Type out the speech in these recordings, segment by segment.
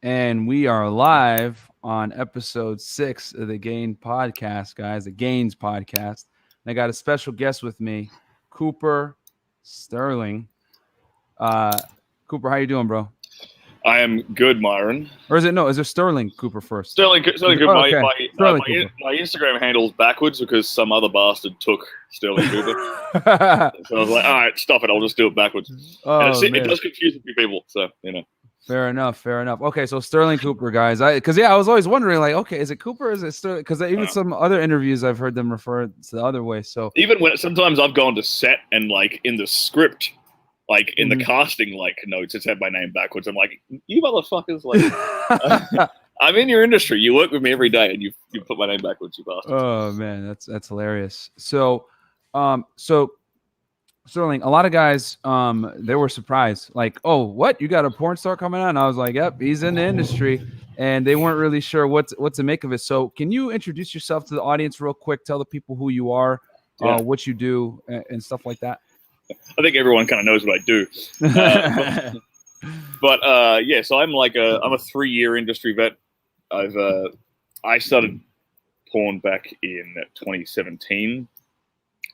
And we are live on episode 6 of the Gain podcast, guys, the Gains podcast. And I got a special guest with me, Cooper Stirling. Cooper, how you doing, bro? I am good, Myron. Or is there Stirling Cooper first? Sterling good. Oh, okay. My Instagram handle's backwards because some other bastard took Sterling Cooper. So I was like, all right, stop it. I'll just do it backwards. And it does confuse a few people. So, Fair enough. Okay, so Stirling Cooper, guys. I was always wondering, like, okay, is it Cooper? Or is it Stirling? Because even some other interviews, I've heard them refer to the other way. So even when sometimes I've gone to set and like in the script, like in the casting like notes, it's had my name backwards. I'm like, you motherfuckers! Like, I'm in your industry. You work with me every day, and you put my name backwards, you bastards. Oh man, that's hilarious. So Sterling, a lot of guys, they were surprised, like, oh, what? You got a porn star coming out? And I was like, yep, he's in the industry, and they weren't really sure what to make of it. So, can you introduce yourself to the audience real quick? Tell the people who you are, what you do, and stuff like that. I think everyone kind of knows what I do, but so I'm I'm a 3-year industry vet. I started porn back in 2017.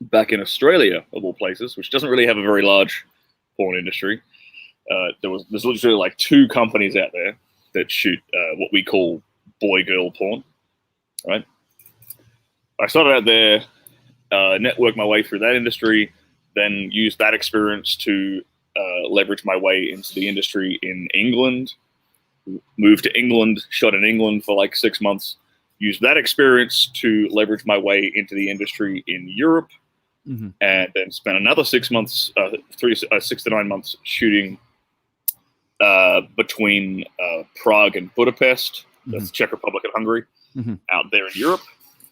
Back in Australia, of all places, which doesn't really have a very large porn industry. There's literally like 2 companies out there that shoot what we call boy-girl porn, right? I started out there, networked my way through that industry, then used that experience to leverage my way into the industry in England, moved to England, shot in England for like 6 months, used that experience to leverage my way into the industry in Europe, and then spent another 6 months, 6 to 9 months shooting between Prague and Budapest, that's Czech Republic and Hungary, out there in Europe,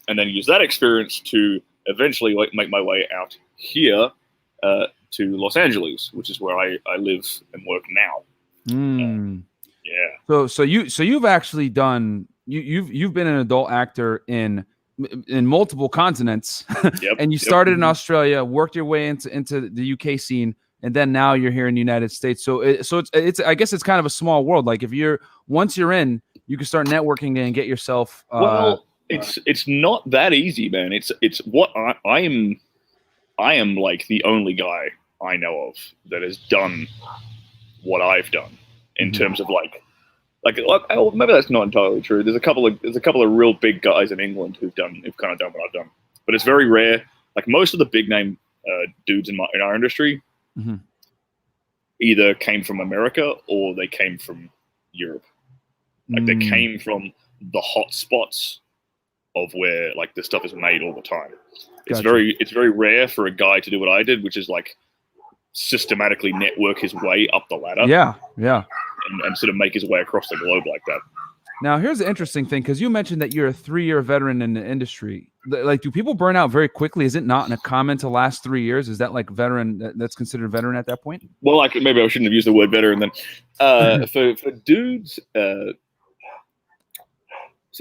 and then use that experience to eventually make my way out here to Los Angeles, which is where I live and work now. So you've actually done you've been an adult actor in multiple continents. And you started in Australia, worked your way into the UK scene, and then now you're here in the United States. So it's I guess it's kind of a small world. Like once you're in, you can start networking and get yourself. It's not that easy, man. It's what I am like the only guy I know of that has done what I've done in terms of like maybe that's not entirely true. There's a couple of real big guys in England who've kind of done what I've done, but it's very rare. Like most of the big name dudes in our industry either came from America or they came from Europe. Like they came from the hot spots of where like this stuff is made all the time. It's very rare for a guy to do what I did, which is like systematically network his way up the ladder. Yeah. And sort of make his way across the globe like that. Now, here's the interesting thing, because you mentioned that you're a 3-year veteran in the industry. Like, do people burn out very quickly? Is it not in a common to last 3 years? Is that like veteran? That's considered veteran at that point? Well, like maybe I shouldn't have used the word veteran then. For dudes,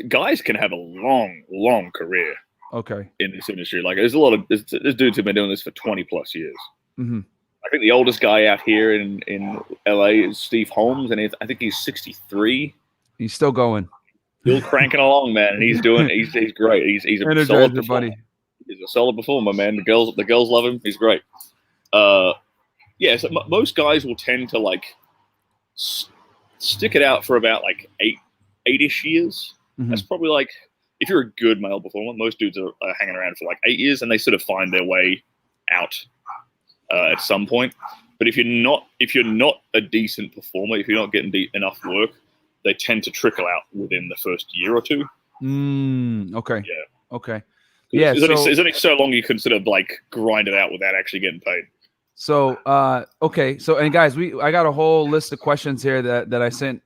guys can have a long career. Okay. In this industry, like there's dudes who've been doing this for 20 plus years. I think the oldest guy out here in LA is Steve Holmes, and I think he's 63. He's still going. Still cranking along, man, and he's great. He's a solid performer. He's a solid performer, man. The girls love him. He's great. So most guys will tend to like stick it out for about like 8-ish years. That's probably like, if you're a good male performer, most dudes are hanging around for like 8 years, and they sort of find their way out at some point. But if you're not a decent performer, if you're not getting enough work, they tend to trickle out within the first year or 2. Okay. Yeah. Okay. Yeah. It's only so long you can sort of like grind it out without actually getting paid. So okay. So, and guys, I got a whole list of questions here that I sent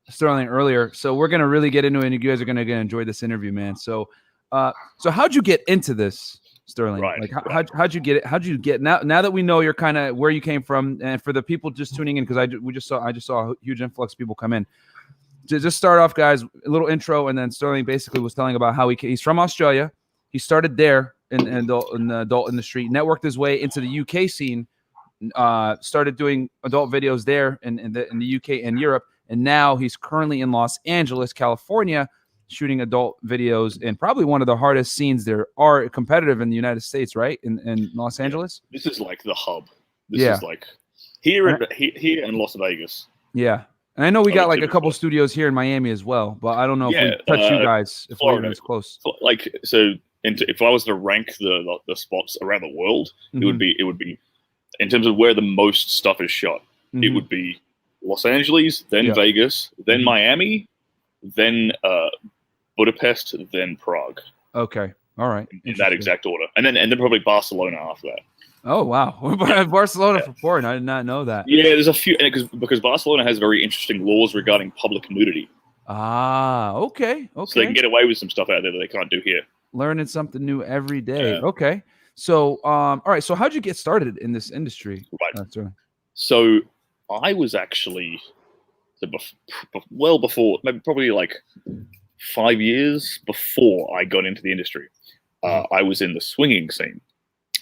Sterling earlier. So we're gonna really get into it, and you guys are gonna enjoy this interview, man. So how'd you get into this, Sterling? Right. Like how'd you get it? How'd you get now that we know you're kind of where you came from, and for the people just tuning in, because I just saw a huge influx of people come in. Just start off, guys, a little intro, and then Sterling basically was telling about how he's from Australia. He started there in the adult industry, networked his way into the UK scene, started doing adult videos there in the UK and Europe, and now he's currently in Los Angeles, California, shooting adult videos in probably one of the hardest scenes there are competitive in the United States, right? In Los Angeles. This is like the hub. This is like here in Las Vegas. Yeah. And I know we got like a couple studios here in Miami as well, but I don't know if we touch you guys if we're even as close. Like, so if I was to rank the spots around the world, it would be in terms of where the most stuff is shot. It would be Los Angeles, then Vegas, then Miami, then Budapest, then Prague. Okay. All right. In that exact order. And then probably Barcelona after that. Oh, wow. Barcelona for porn. I did not know that. Yeah, there's a few, because Barcelona has very interesting laws regarding public nudity. Ah, okay. So they can get away with some stuff out there that they can't do here. Learning something new every day. Yeah. Okay. So, all right. So how'd you get started in this industry? Right. So I was actually, well before, maybe probably like 5 years before I got into the industry. I was in the swinging scene.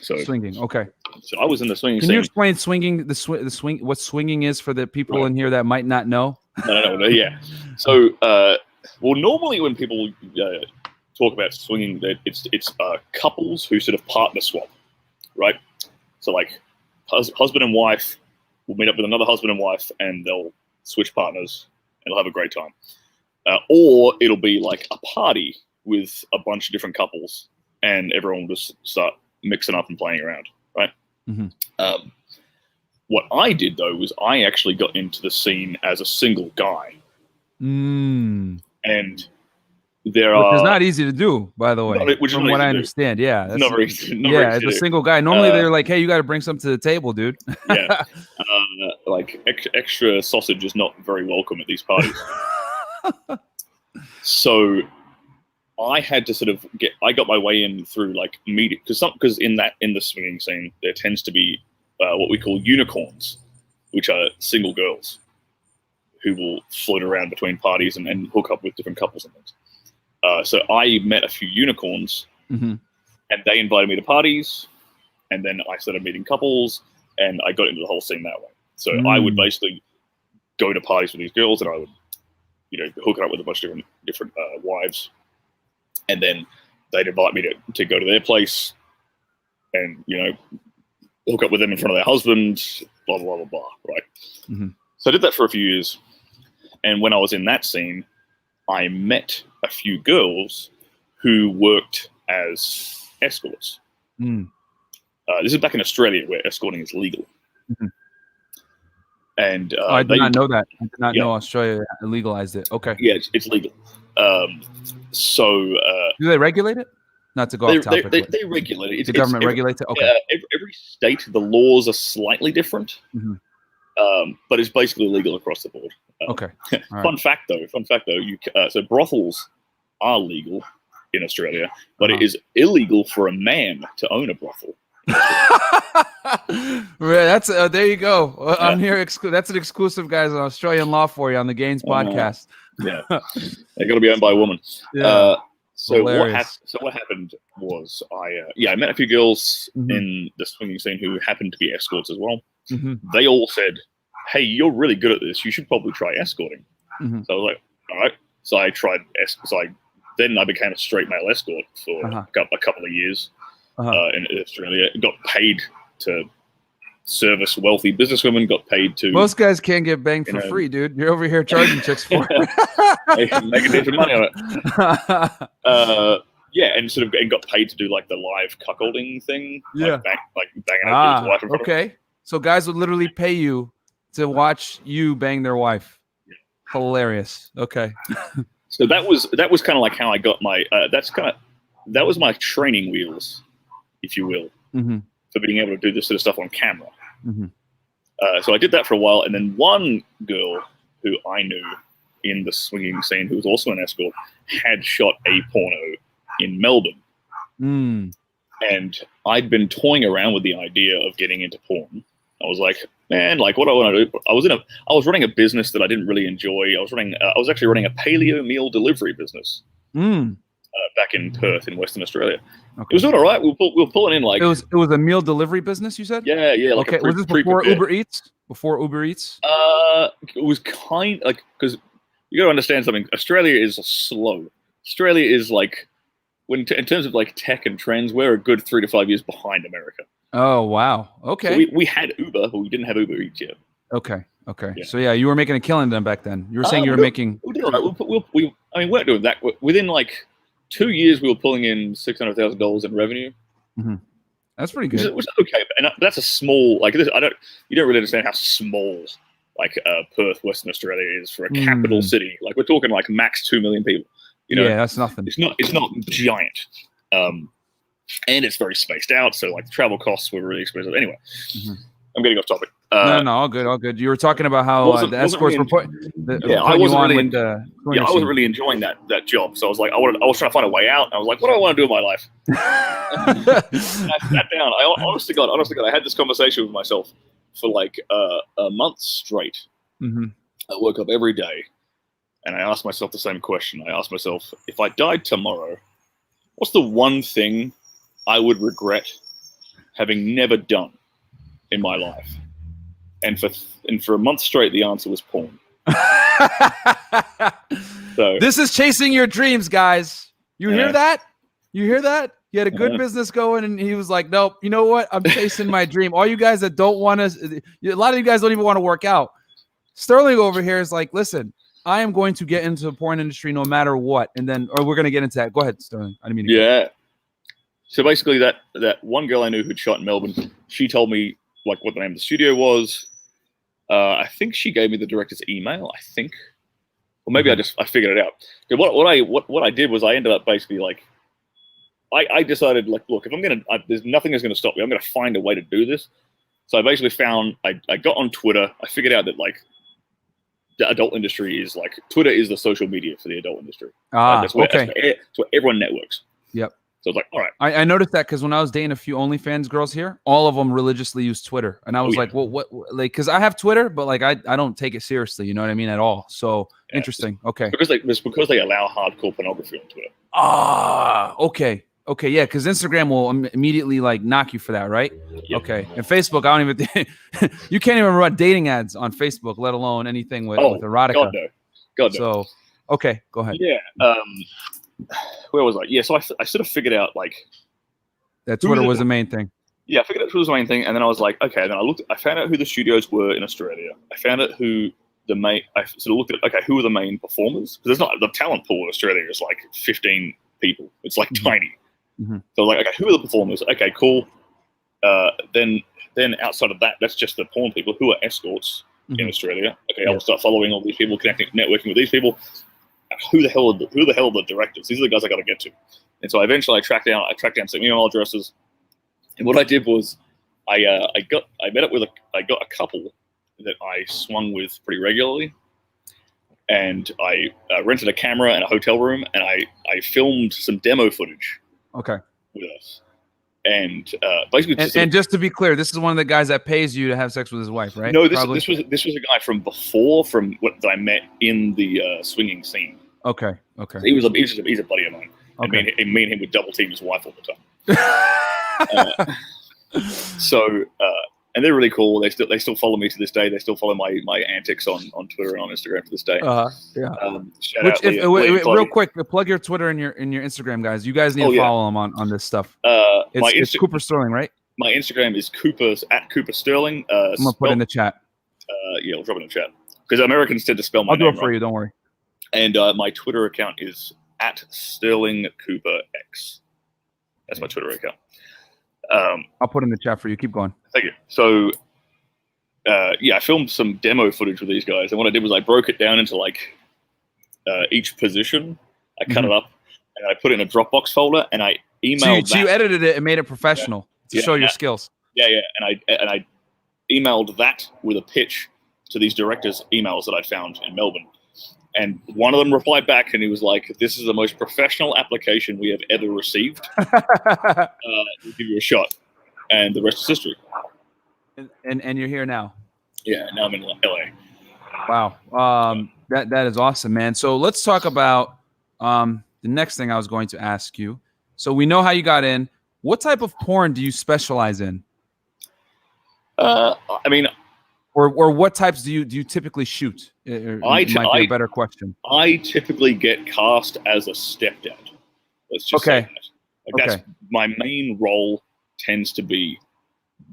So swinging, okay. So I was in the swinging scene. Can you explain swinging, the swing, what swinging is for the people in here that might not know? No, yeah. So, well, normally when people talk about swinging, it's couples who sort of partner swap, right? So like husband and wife will meet up with another husband and wife, and they'll switch partners, and they'll have a great time. Or it'll be like a party with a bunch of different couples, and everyone will just start mixing up and playing around, right? What I did, though, was I actually got into the scene as a single guy. And which is not easy to do, by the way, from what I understand. Yeah. That's not very easy. As a single guy. Normally, they're like, hey, you got to bring something to the table, dude. Yeah. Like, extra sausage is not very welcome at these parties. So I had to sort of I got my way in through like meeting, because in the swinging scene, there tends to be what we call unicorns, which are single girls who will float around between parties and hook up with different couples and things. So I met a few unicorns, and they invited me to parties, and then I started meeting couples, and I got into the whole scene that way. So I would basically go to parties with these girls, and I would, hook it up with a bunch of different wives, and then they'd invite me to go to their place, and hook up with them in front of their husband, blah blah blah blah, right? So I did that for a few years, and when I was in that scene, I met a few girls who worked as escorts. This is back in Australia, where escorting is legal. And I did not know that. I did not know Australia legalized it. Okay. Yeah, it's legal. Do they regulate it? Not to go off topic. They regulate it. The government regulates it? Okay. Every state, the laws are slightly different. But it's basically legal across the board. Okay. Fun fact though, so brothels are legal in Australia, but it is illegal for a man to own a brothel. That's there you go. I'm here. That's an exclusive, guys, on Australian law for you on the Gaines podcast. Yeah, they got to be owned by a woman. So what happened was I met a few girls in the swinging scene who happened to be escorts as well. They all said, "Hey, you're really good at this. You should probably try escorting." So I was like, "All right." So I tried then I became a straight male escort for a couple of years in Australia. Got paid to service wealthy businesswomen. Got paid to. Most guys can't get banged for free, dude. You're over here charging chicks for it. Making decent money on it. And got paid to do like the live cuckolding thing. Like banging out his wife in front of him. So guys would literally pay you to watch you bang their wife. Hilarious. Okay. So that was kind of like how I got my that was my training wheels, if you will, for being able to do this sort of stuff on camera. So I did that for a while, and then one girl who I knew in the swinging scene, who was also an escort, had shot a porno in Melbourne. And I'd been toying around with the idea of getting into porn. I was like, man, like what I want to do. I was running a business that I didn't really enjoy. I was actually running a paleo meal delivery business back in Perth in Western Australia. It was doing all right. We were pulling in like it was a meal delivery business. You said? Yeah. Like was this before Uber Eats? before Uber Eats? It was kind like because you got to understand something. Australia is slow. Australia is like in terms of like tech and trends, we're a good 3 to 5 years behind America. Oh wow. Okay. So we had Uber, but we didn't have Uber Eats yet. Okay. Yeah. So yeah, you were making a killing then back then. You were saying you were making. We did all right. We we weren't doing that. Within like 2 years, we were pulling in $600,000 in revenue. Mm-hmm. That's pretty good. Which is okay, and that's a small like this. You don't really understand how small like Perth, Western Australia is for a capital city. Like we're talking like max 2 million people. Yeah, that's nothing. It's not giant, and it's very spaced out. So like the travel costs were really expensive. Anyway, I'm getting off topic. No, all good. You were talking about how the escorts were put. I wasn't really enjoying that job. So I was like, I was trying to find a way out. I was like, what do I want to do with my life? I sat down. Honest to God, I had this conversation with myself for like a month straight. I woke up every day and I asked myself the same question. I asked myself, if I died tomorrow, what's the one thing I would regret having never done in my life? And for a month straight, the answer was porn. So this is chasing your dreams, guys. You hear that? You hear that? He had a good business going, and he was like, "Nope. You know what? I'm chasing my dream." All you guys that don't want to, a lot of you guys don't even want to work out. Sterling over here is like, "Listen, I am going to get into the porn industry no matter what." And then, or we're going to get into that. Go ahead, Sterling. I didn't mean to. Yeah. So basically, that one girl I knew who'd shot in Melbourne, she told me like what the name of the studio was. I think she gave me the director's email. I think, or maybe I figured it out. What I did was I ended up basically like, I decided like, look, if I'm gonna, there's nothing that's gonna stop me. I'm gonna find a way to do this. So I basically found I got on Twitter. I figured out that like the adult industry is like Twitter is the social media for the adult industry. That's where everyone networks. Yep. So it's like, all right. I noticed that because when I was dating a few OnlyFans girls here, all of them religiously use Twitter. And I was like, well, what? Like, because I have Twitter, but like I don't take it seriously. You know what I mean? At all. So interesting. Okay. Because they allow hardcore pornography on Twitter. Okay. Okay. Yeah. Because Instagram will immediately like knock you for that, right? Yep. Okay. And Facebook, I don't even think you can't even run dating ads on Facebook, let alone anything with erotica. God no. So, okay. Go ahead. Yeah. Where was I? Yeah, so I sort of figured out like that Twitter was the main thing. Yeah, I figured out Twitter was the main thing, and then I was like, okay. Then I found out who the studios were in Australia. I found out who I sort of looked at who are the main performers, because there's not the talent pool in Australia is like 15 people. It's like tiny. So like, okay, who are the performers? Okay, cool. Then outside of that, that's just the porn people. Who are escorts in Australia? Okay, I'll start following all these people, networking with these people. Who the hell are the directors? These are the guys I got to get to. And so eventually I tracked down some email addresses. And what I did was I got a couple that I swung with pretty regularly. And I rented a camera and a hotel room, and I filmed some demo footage. Okay. With us. And basically, and just to be clear, this is one of the guys that pays you to have sex with his wife, right? No, this was a guy from before, that I met in the swinging scene. Okay. He's a buddy of mine. Okay. And me and him would double team his wife all the time. And they're really cool. They still follow me to this day. They still follow my antics on Twitter and on Instagram to this day. Real quick, plug your Twitter and your Instagram, guys. You guys need to follow them on this stuff. It's Cooper Sterling, right? My Instagram is Cooper Sterling. I'm gonna put it in the chat. I'll drop it in the chat because Americans tend to spell my name. I'll do it for you. Don't worry. And my Twitter account is @Stirling Cooper X. That's my Twitter account. I'll put it in the chat for you. Keep going. Thank you. So, I filmed some demo footage with these guys, and what I did was I broke it down into like each position. I cut it up, and I put it in a Dropbox folder, and I emailed. So you edited it and made it professional to show your skills. Yeah. And I emailed that with a pitch to these directors' emails that I found in Melbourne. And one of them replied back, and he was like, "This is the most professional application we have ever received. We'll give you a shot." And the rest is history. And you're here now. Yeah, now I'm in LA. Wow. That is awesome, man. So let's talk about the next thing I was going to ask you. So we know how you got in. What type of porn do you specialize in? I mean, Or what types do you typically shoot? Might be a better question. I typically get cast as a stepdad. Let's just say that. Like that's my main role tends to be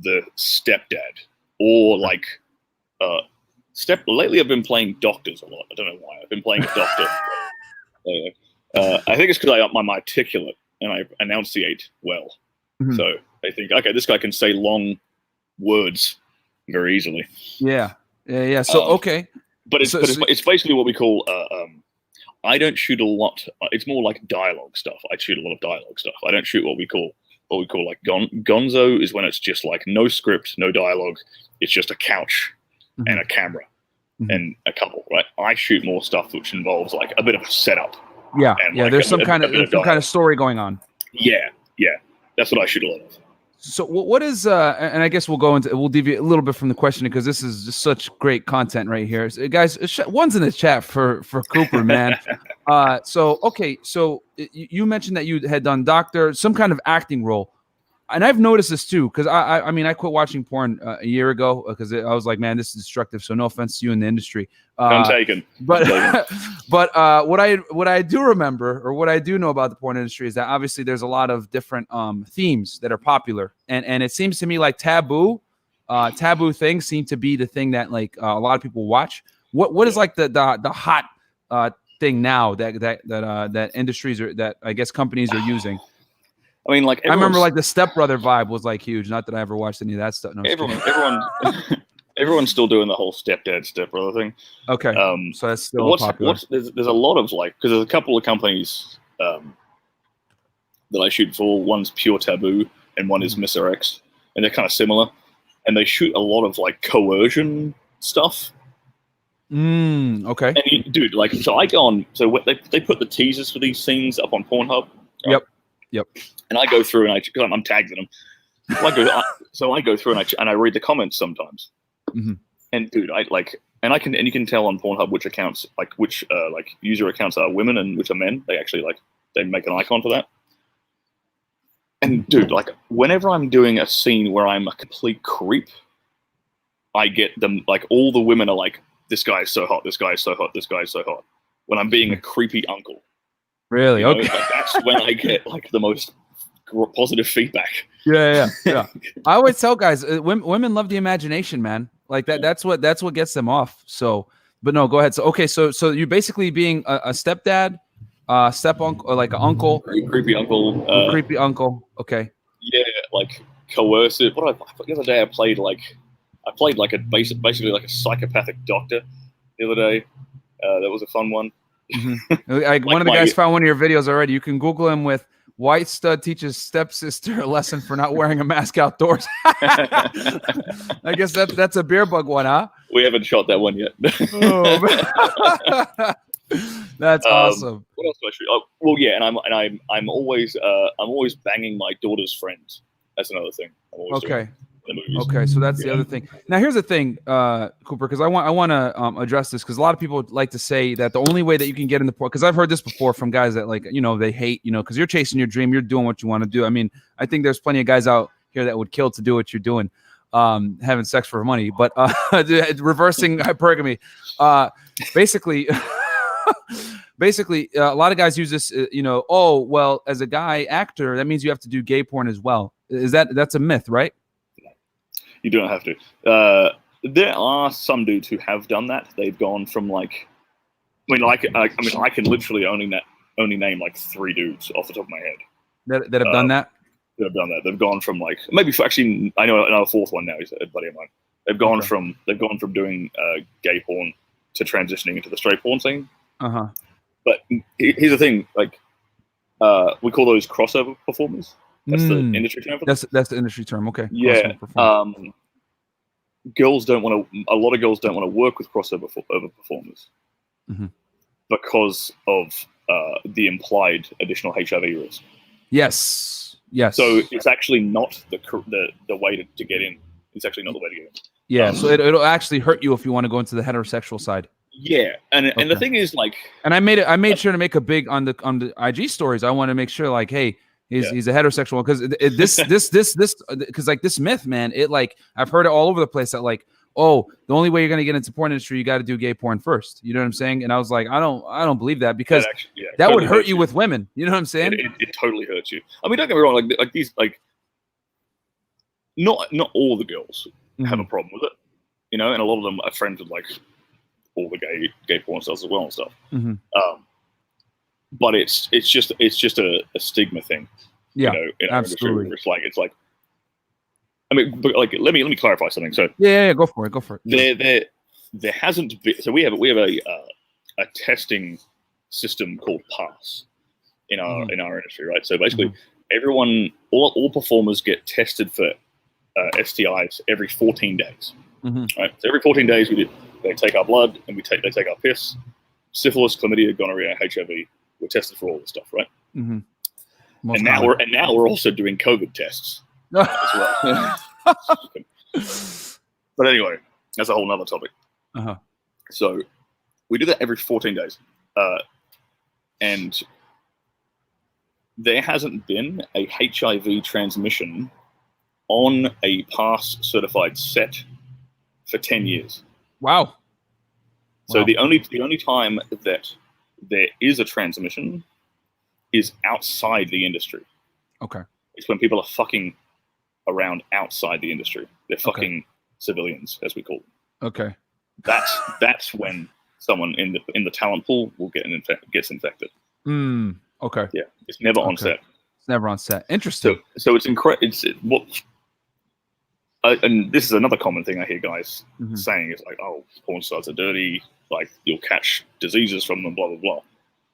the stepdad, or like lately I've been playing doctors a lot. I don't know why. I've been playing a doctor. I think it's because I'm articulate and I enunciate well. Mm-hmm. So I think, okay, this guy can say long very easily. Yeah. So okay, but it's basically what we call. I don't shoot a lot. It's more like dialogue stuff. I shoot a lot of dialogue stuff. I don't shoot what we call like gonzo is when it's just like no script, no dialogue. It's just a couch and a camera and a couple. Right. I shoot more stuff which involves like a bit of a setup. Yeah. Like there's some kind of story going on. Yeah. That's what I shoot a lot of. So what is and I guess we'll deviate a little bit from the question because this is just such great content right here. So, guys, one's in the chat for Cooper, man. So you mentioned that you had done doctor, some kind of acting role. And I've noticed this too, because I mean, I quit watching porn a year ago because I was like, man, this is destructive. So no offense to you in the industry. I'm taken. But what I do remember, or what I do know about the porn industry, is that obviously there's a lot of different themes that are popular, and it seems to me like taboo things seem to be the thing that like a lot of people watch. What is like the hot thing now that industries are, that I guess companies are using? I mean, like I remember, like the Step Brother vibe was like huge. Not that I ever watched any of that stuff. No, everyone's still doing the whole stepdad, stepbrother thing. Okay, so that's still popular. There's a lot of like, because there's a couple of companies that I shoot for. One's Pure Taboo and one is Mr. X, and they're kind of similar. And they shoot a lot of like coercion stuff. Okay. And dude, like, so I go on. So they put the teasers for these scenes up on Pornhub. Right? Yep. And I go through and because I'm tagged in them. So I go through and I read the comments sometimes. Mm-hmm. And dude, you can tell on Pornhub which accounts, which user accounts are women and which are men. They actually they make an icon for that. And dude, like whenever I'm doing a scene where I'm a complete creep, I get them like all the women are like, this guy is so hot, this guy is so hot, this guy is so hot. When I'm being a creepy uncle. Really? Okay. Like, that's when I get like the most positive feedback. Yeah. I always tell guys, women love the imagination, man. Like that. That's what gets them off. So, but no, go ahead. So, okay. So you're basically being a stepdad, step uncle, or like an uncle, creepy uncle, creepy uncle. Okay. Yeah, like coercive. The other day I played like a basically like a psychopathic doctor. The other day, that was a fun one. Mm-hmm. One of the guys found one of your videos already. You can Google him with "White Stud teaches stepsister a lesson for not wearing a mask outdoors." I guess that's a beer bug one, huh? We haven't shot that one yet. That's awesome. What else do I shoot? Oh, well, yeah, and I'm always banging my daughter's friends. That's another thing. I'm always doing. Okay, so that's the other thing. Now, here's the thing, Cooper, because I want to address this, because a lot of people like to say that the only way that you can get in the porn, because I've heard this before from guys that like, they hate, because you're chasing your dream, you're doing what you want to do. I mean, I think there's plenty of guys out here that would kill to do what you're doing, having sex for money, but reversing hypergamy, basically. Basically, a lot of guys use this, oh, well, as a guy actor, that means you have to do gay porn as well. That's a myth, right? You don't have to. There are some dudes who have done that. They've gone from like, I can literally only name like 3 dudes off the top of my head that have done that. That have done that. They've gone from like actually I know another 4th one now. He's a buddy of mine. They've gone from doing gay porn to transitioning into the straight porn scene. But here's the thing, like we call those crossover performers. That's the industry term for that. That's the industry term. Okay. Yeah. A lot of girls don't want to work with crossover performers because of the implied additional HIV risk. Yes. So it's actually not the way to get in. It's actually not the way to get in. Yeah. So it'll actually hurt you if you want to go into the heterosexual side. Yeah, and the thing is, like, and I made sure to make a big on the IG stories. I want to make sure, like, hey, he's a heterosexual, because this because like this myth, man, it like I've heard it all over the place that like oh, the only way you're going to get into porn industry, you got to do gay porn first. You know what I'm saying? And I was like, I don't believe that, because that totally would hurt you with women. You know what I'm saying? It totally hurts you. I mean, don't get me wrong. Like these, like not all the girls have a problem with it, you know, and a lot of them are friends with like all the gay porn stars as well and stuff. But it's just a stigma thing. Yeah, you know, in our absolutely. Industry, it's like, I mean, but like, let me clarify something. So yeah, go for it. There hasn't been. So we have a testing system called PASS in our industry, right? So basically, everyone, all performers get tested for STIs every 14 days. Right? So every 14 days, they take our blood and they take our piss, syphilis, chlamydia, gonorrhea, HIV. We're tested for all this stuff, right? And now we're also doing COVID tests as well. But anyway, that's a whole nother topic. So we do that every 14 days, and there hasn't been a HIV transmission on a PASS certified set for 10 years. Wow. So the only time that there is a transmission is outside the industry. Okay. It's when people are fucking around outside the industry. They're fucking civilians, as we call them. Okay. That's when someone in the talent pool will gets infected. Okay. Yeah. It's never on set. It's never on set. Interesting. So it's incredible. And this is another common thing I hear guys saying is like, oh, porn stars are dirty. Like, you'll catch diseases from them, blah, blah, blah.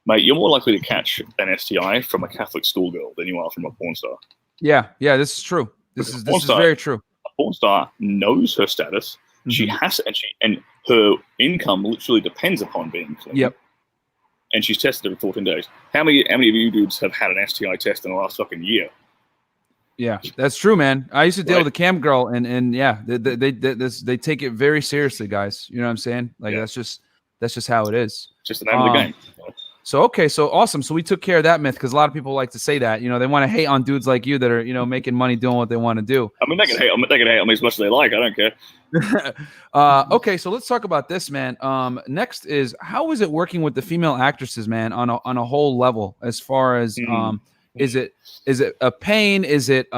Mate, you're more likely to catch an STI from a Catholic schoolgirl than you are from a porn star. Yeah, this is true. This is very true. A porn star knows her status. She has, and her income literally depends upon being clean. Yep. And she's tested every 14 days. How many of you dudes have had an STI test in the last fucking year? Yeah, that's true, man. I used to deal with a cam girl, and yeah, they take it very seriously, guys. You know what I'm saying? Like that's just how it is. Just the name of the game. So awesome. So we took care of that myth, because a lot of people like to say that, you know, they want to hate on dudes like you that are, you know, making money doing what they want to do. I mean, they can hate on me as much as they like. I don't care. Okay, so let's talk about this, man. Next is, how is it working with the female actresses, man, on a whole level, as far as is it a pain? Is it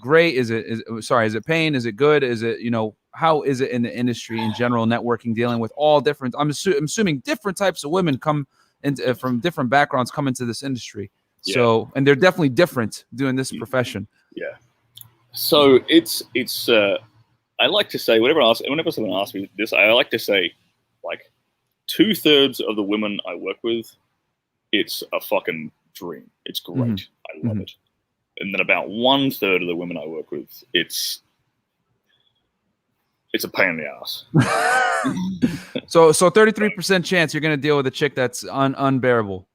great? Is it pain? Is it good? Is it, you know, how is it in the industry in general, networking, dealing with all different, I'm assuming different types of women come into from different backgrounds come into this industry. Yeah. So, and they're definitely different doing this profession. Yeah. So it's I like to say, whenever someone asks me this, I like to say, like, 2/3 of the women I work with, it's a fucking dream. It's great. I love it. And then about 1/3 of the women I work with, it's a pain in the ass. So 33% chance you're going to deal with a chick that's unbearable.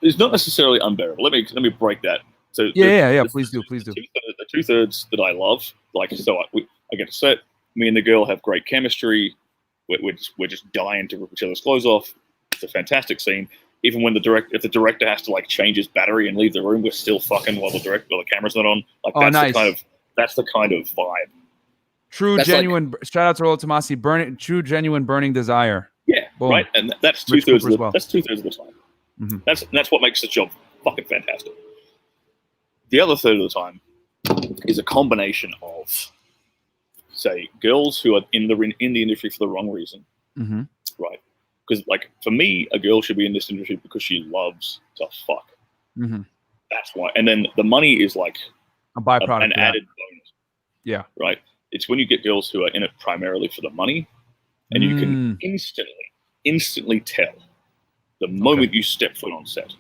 It's not necessarily unbearable. Let me break that. So please do. The 2/3 that I love, like, so I get to set. Me and the girl have great chemistry. We're just dying to rip each other's clothes off. It's a fantastic scene. Even when if the director has to like change his battery and leave the room, we're still fucking while the camera's not on. Like, that's the kind of vibe. True, genuine. Shout out to Rollo Tomasi. True, genuine, burning desire. Yeah, boom. Right. And that's 2/3 of that's 2/3 of the time. That's what makes the job fucking fantastic. The other third of the time is a combination of, say, girls who are in the industry for the wrong reason, right? Because, like, for me, a girl should be in this industry because she loves to fuck. That's why. And then the money is like a byproduct, an added bonus. Yeah. Right. It's when you get girls who are in it primarily for the money, and you can instantly tell the moment you step foot on set.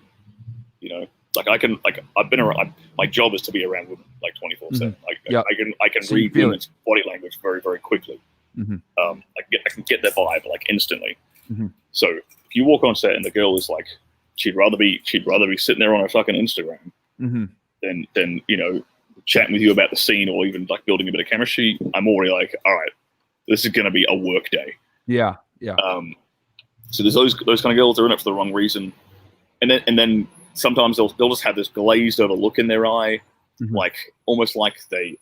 You know, like, I've been around. My job is to be around women like 24/7. I can read women's body language very, very quickly. I can get their vibe like instantly. So if you walk on set and the girl is like, she'd rather be sitting there on her fucking Instagram than you know, chatting with you about the scene or even like building a bit of chemistry, I'm already like, all right, this is going to be a work day. Yeah. So there's those kind of girls that are in it for the wrong reason, and then sometimes they'll just have this glazed over look in their eye, like almost like they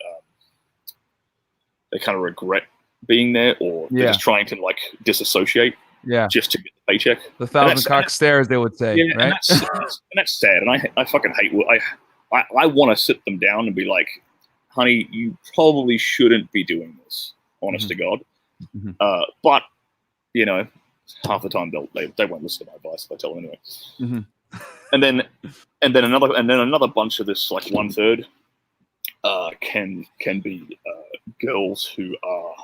kind of regret being there, or they're just trying to like disassociate. Yeah. Just to get the paycheck. The thousand cock stairs, they would say. Yeah, right? and that's sad. And I fucking hate. I want to sit them down and be like, honey, you probably shouldn't be doing this. Honest to God. But you know, half the time they won't listen to my advice if I tell them anyway. And then another bunch of this, like 1/3, can be girls who are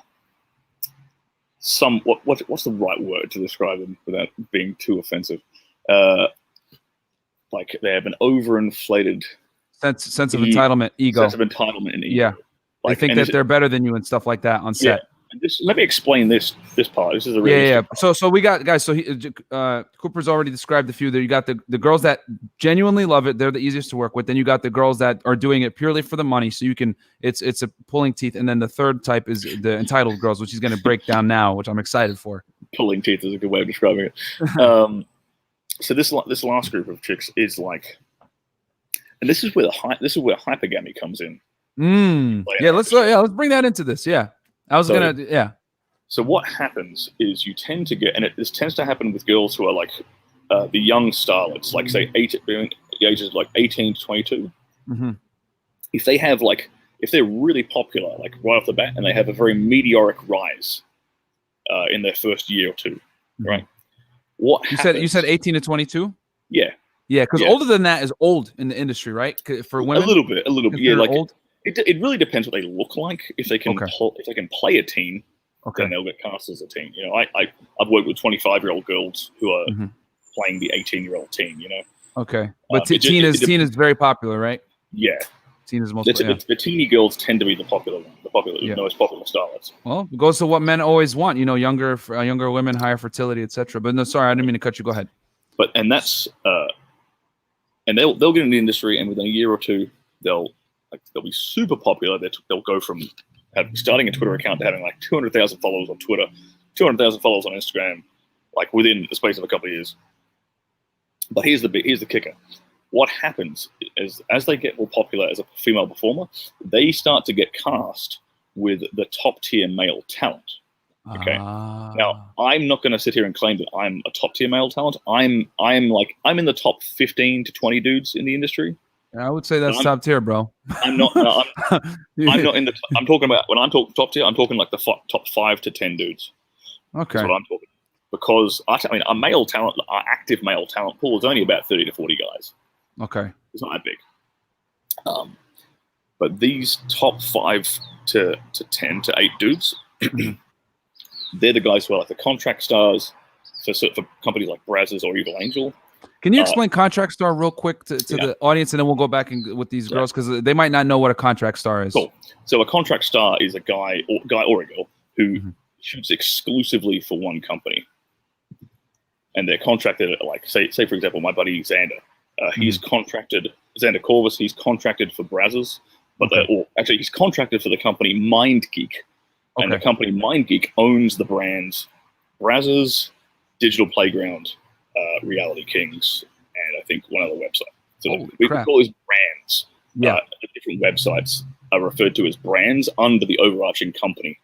what's the right word to describe them without being too offensive? Like they have an overinflated sense of entitlement, ego. Sense of entitlement and ego. Yeah, like, they think that they're better than you and stuff like that on set. Yeah. Let me explain this part. This is a really So we got guys. So Cooper's already described a few there. You got the girls that genuinely love it. They're the easiest to work with. Then you got the girls that are doing it purely for the money. So you can it's a pulling teeth. And then the third type is the entitled girls, which he's going to break down now, which I'm excited for. Pulling teeth is a good way of describing it. So this last group of chicks is like, and this is where hypergamy comes in. Let's bring that into this. Yeah. So what happens is you tend to get, and this tends to happen with girls who are like the young starlets, like say the ages of like 18 to 22. If they're really popular, like right off the bat, and they have a very meteoric rise in their first year or two, right? What you said 18 to 22? Yeah. Yeah, because older than that is old in the industry, right? For women, a little bit, yeah. Like old? It really depends what they look like. If they can play a teen, then they'll get cast as a teen. You know, I've worked with 25-year-old girls who are playing the 18-year-old teen. You know. Okay, but teen is very popular, right? Yeah. Teen is most. The teeny girls tend to be the most popular starlets. Well, it goes to what men always want. You know, younger women, higher fertility, etc. But no, sorry, I didn't mean to cut you. Go ahead. And that's and they'll get in the industry, and within a year or two, they'll be super popular. They'll go from starting a Twitter account to having like 200,000 followers on Twitter, 200,000 followers on Instagram, like within the space of a couple of years. But here's the kicker. What happens is as they get more popular as a female performer, they start to get cast with the top tier male talent. Okay. Now, I'm not going to sit here and claim that I'm a top tier male talent. I'm in the top 15 to 20 dudes in the industry. I would say that's top tier, bro. I'm not. I'm not in the. I'm talking about when I'm talking top tier. I'm talking like the top 5 to 10 dudes. Okay. That's what I'm talking. Because a male talent, our active male talent pool is only about 30 to 40 guys. Okay. It's not that big. But these top 5 to 10 to 8 dudes, they're the guys who are like the contract stars for companies like Beverages or Evil Angel. Can you explain contract star real quick to the audience, and then we'll go back with these girls because they might not know what a contract star is. Cool. So a contract star is a guy or a girl who shoots exclusively for one company, and they're contracted. Like say for example, my buddy Xander, he's contracted. Xander Corvus, he's contracted for Beverages, but he's contracted for the company MindGeek, and the company MindGeek owns the brands Beverages, Digital Playground, Reality Kings, and I think one other website. So we can call these brands. The different websites are referred to as brands under the overarching company.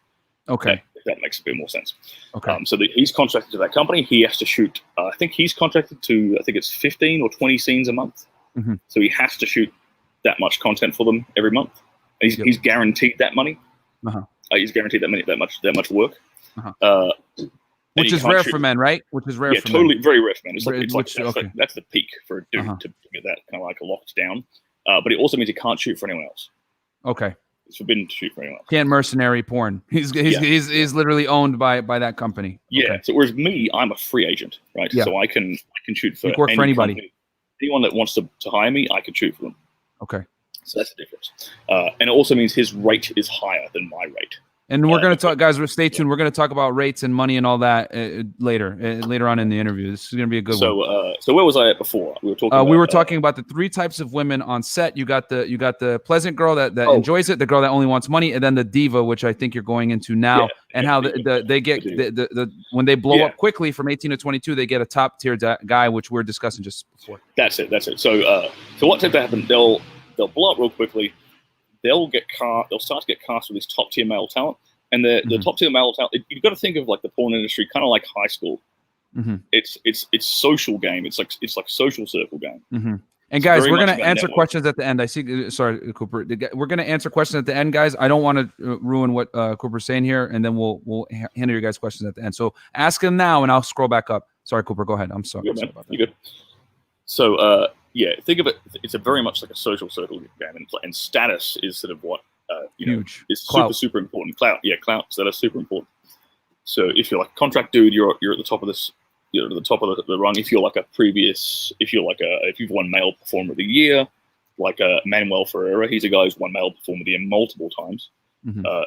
Okay. If that makes a bit more sense. Okay. So he's contracted to that company. He has to shoot, I think he's contracted to, I think it's 15 or 20 scenes a month. So he has to shoot that much content for them every month. He's guaranteed that money. He's guaranteed that much work. Which is rare for men, right? Which is rare for men. Men. Very rare for men. That's the peak for a dude to get that kind of like locked down. But it also means he can't shoot for anyone else. Okay. It's forbidden to shoot for anyone else. Can't mercenary porn. He's literally owned by that company. Yeah. Okay. So whereas me, I'm a free agent, right? Yeah. So I can shoot for anybody. Company. Anyone that wants to hire me, I can shoot for them. Okay. So that's the difference. And it also means his rate is higher than my rate. And we're going to talk, guys. Stay tuned. We're going to talk about rates and money and all that later on in the interview. This is going to be a good one. So where was I at before? We were talking about the 3 types of women on set. You got the pleasant girl that enjoys it, the girl that only wants money, and then the diva, which I think you're going into now, and how they get the when they blow up quickly from 18 to 22, they get a top tier guy, which we're discussing just before. That's it. So what tends to happen? They'll blow up real quickly. They'll start to get cast with this top tier male talent. And the top tier male talent, you've got to think of like the porn industry kind of like high school. It's social game. It's like social circle game. And guys, we're going to answer questions at the end. I see. Sorry, Cooper. We're going to answer questions at the end, guys. I don't want to ruin what Cooper's saying here, and then we'll handle your guys' questions at the end. So ask them now, and I'll scroll back up. Sorry, Cooper. Go ahead. I'm sorry. You're good. So think of it. It's a very much like a social circle game, and status is sort of what huge. Is super important. Clout, that is super important. So if you're like a contract dude, you're at the top of this. You're at the top of the rung. If you've won male performer of the year, like Manuel Ferreira, he's a guy who's won male performer of the year multiple times. The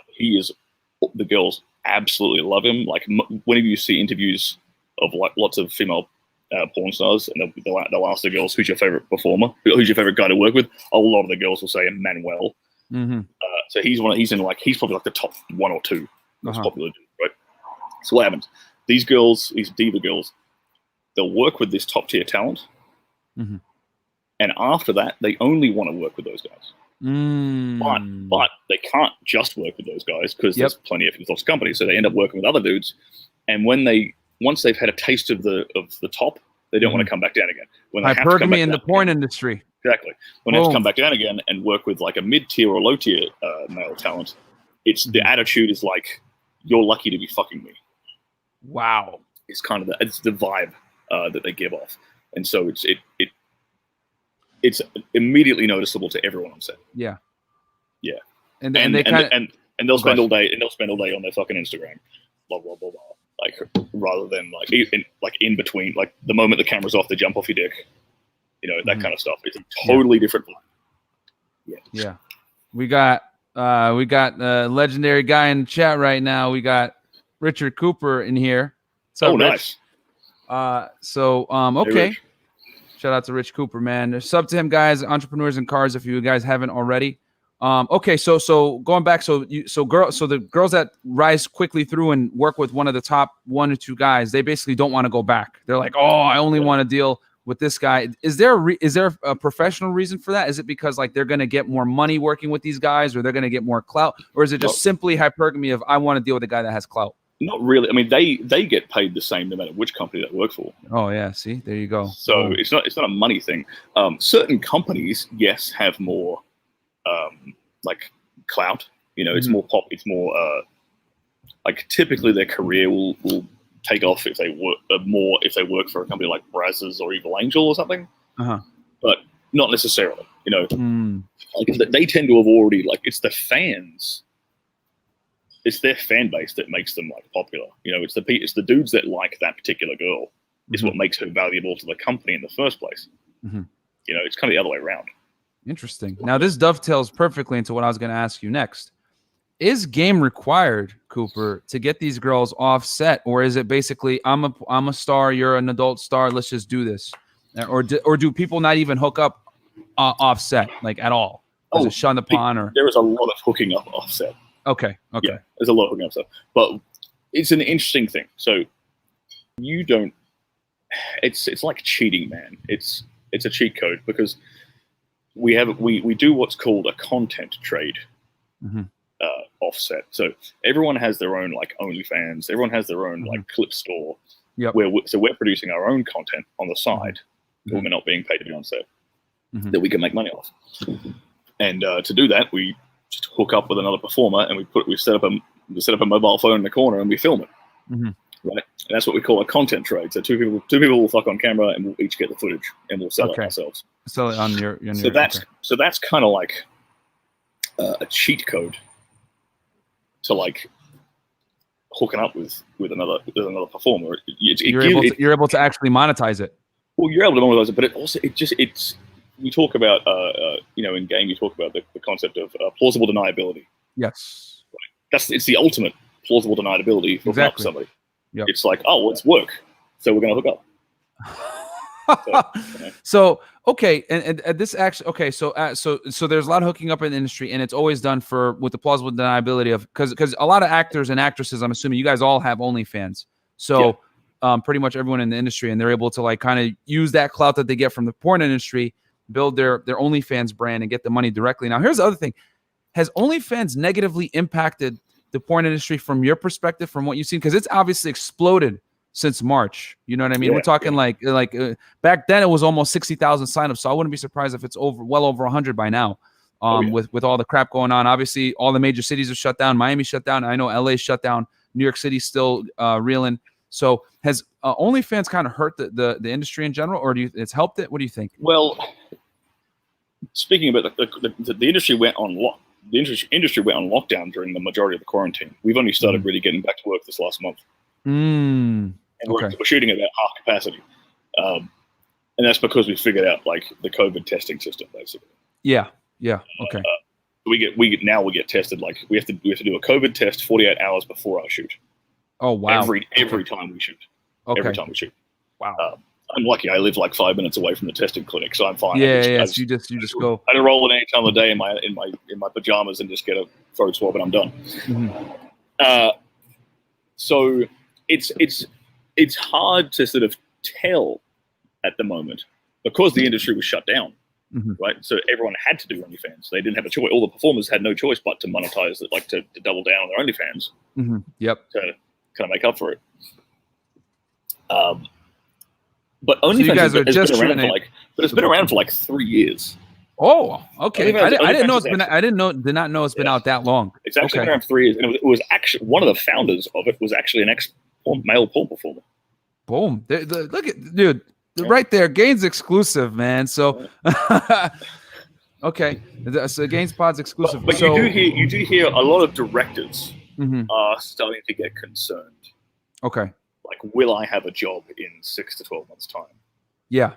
girls absolutely love him. Like whenever you see interviews of like lots of female porn stars, and they'll ask the girls, "Who's your favorite performer? Who's your favorite guy to work with?" A lot of the girls will say Manuel. So he's probably like the top one or two most popular dude, right? So what happens? These girls, these diva girls, they'll work with this top tier talent, and after that, they only want to work with those guys. But they can't just work with those guys because there's plenty of those companies. So they end up working with other dudes, and once they've had a taste of the top, they don't want to come back down again. When they Hypergamy in the porn industry. Exactly. When they have to come back down again and work with like a mid-tier or low-tier male talent, the attitude is like, "You're lucky to be fucking me." Wow. It's kind of the vibe that they give off, and so it's immediately noticeable to everyone on set. Yeah. And they'll spend all day on their fucking Instagram, blah blah blah blah. Like rather than like in between, like the moment the camera's off, they jump off your dick, that kind of stuff. It's a totally different vibe. Yeah. We got a legendary guy in the chat right now. We got Richard Cooper in here. So nice. Okay. Shout out to Rich Cooper, man. Sub to him, guys. Entrepreneurs in Cars, if you guys haven't already. Okay, so going back, so the girls that rise quickly through and work with one of the top 1 or 2 guys, they basically don't want to go back. They're like, "Oh, I only want to deal with this guy." Is there a professional reason for that? Is it because like they're going to get more money working with these guys, or they're going to get more clout, or is it just simply hypergamy of I want to deal with a guy that has clout? Not really. I mean, they get paid the same no matter which company they work for. Oh yeah, see, there you go. So it's not a money thing. Certain companies, yes, have more like clout. It's more pop. It's more like typically their career will take off if they work for a company like Brazzers or Evil Angel or something. But not necessarily. Like they tend to have already it's the fans. It's their fan base that makes them like popular. It's the dudes that like that particular girl is what makes her valuable to the company in the first place. It's kind of the other way around. Interesting. Now this dovetails perfectly into what I was going to ask you next. Is game required, Cooper, to get these girls off set, or is it basically I'm a star, you're an adult star, let's just do this, or do people not even hook up off set like at all? Is it shun the pond, or there is a lot of hooking up off set. Okay. Yeah, there's a lot of hooking up stuff, but it's an interesting thing. So you don't. It's like cheating, man. It's a cheat code because we do what's called a content trade. Offset. So everyone has their own like OnlyFans. Everyone has their own like clip store. So we're producing our own content on the side when we're not being paid to be on set that we can make money off. And to do that, we just hook up with another performer and we set up a mobile phone in the corner and we film it. Right. And that's what we call a content trade. So two people will fuck on camera and we'll each get the footage and we'll sell it ourselves. Sell it on your so that's kind of like a cheat code to like hooking up with another performer. You're able to actually monetize it. Well, you're able to monetize it, but it's we talk about in game you talk about the concept of plausible deniability. Yes, it's the ultimate plausible deniability for hooking up somebody. It's like, oh, well, it's work, so we're gonna hook up. So okay, and this actually okay. So there's a lot of hooking up in the industry, and it's always done with the plausible deniability of because a lot of actors and actresses, I'm assuming you guys all have OnlyFans. So pretty much everyone in the industry, and they're able to like kind of use that clout that they get from the porn industry, build their OnlyFans brand, and get the money directly. Now here's the other thing: has OnlyFans negatively impacted the porn industry from your perspective, from what you've seen? Because it's obviously exploded since March. You know what I mean? We're talking like back then it was almost 60,000 signups. So I wouldn't be surprised if it's well over 100 by now. With all the crap going on. Obviously, all the major cities are shut down. Miami shut down. I know LA shut down. New York City's still reeling. So has OnlyFans kind of hurt the industry in general, or it's helped it? What do you think? Well, speaking about the industry went on industry went on lockdown during the majority of the quarantine. We've only started really getting back to work this last month. And we're shooting at about half capacity. And that's because we figured out like the COVID testing system, basically. Yeah. Okay. We get tested. Like we have to do a COVID test 48 hours before our shoot. Oh wow! Every time we shoot. Okay. Every time we shoot. Wow. I'm lucky. I live like 5 minutes away from the testing clinic, so I'm fine. Yeah. You just go. I roll it any time of the day in my pajamas and just get a throat swab, and I'm done. Mm-hmm. So it's hard to sort of tell at the moment because the industry was shut down. Right, so everyone had to do OnlyFans. They didn't have a choice. All the performers had no choice but to monetize it, like to double down on their OnlyFans. Yep. To kind of make up for it. But OnlyFans has been around for like 3 years. Oh, okay. I didn't know it's been out that long. It's actually been around for 3 years, and it was actually one of the founders of it was actually an male porn performer. Boom! Look at dude. Right there, Gaines exclusive, man. So, okay, so Gaines Pod's exclusive. But you do hear a lot of directors are starting to get concerned. Okay, like, will I have a job in 6 to 12 months' time? Yeah,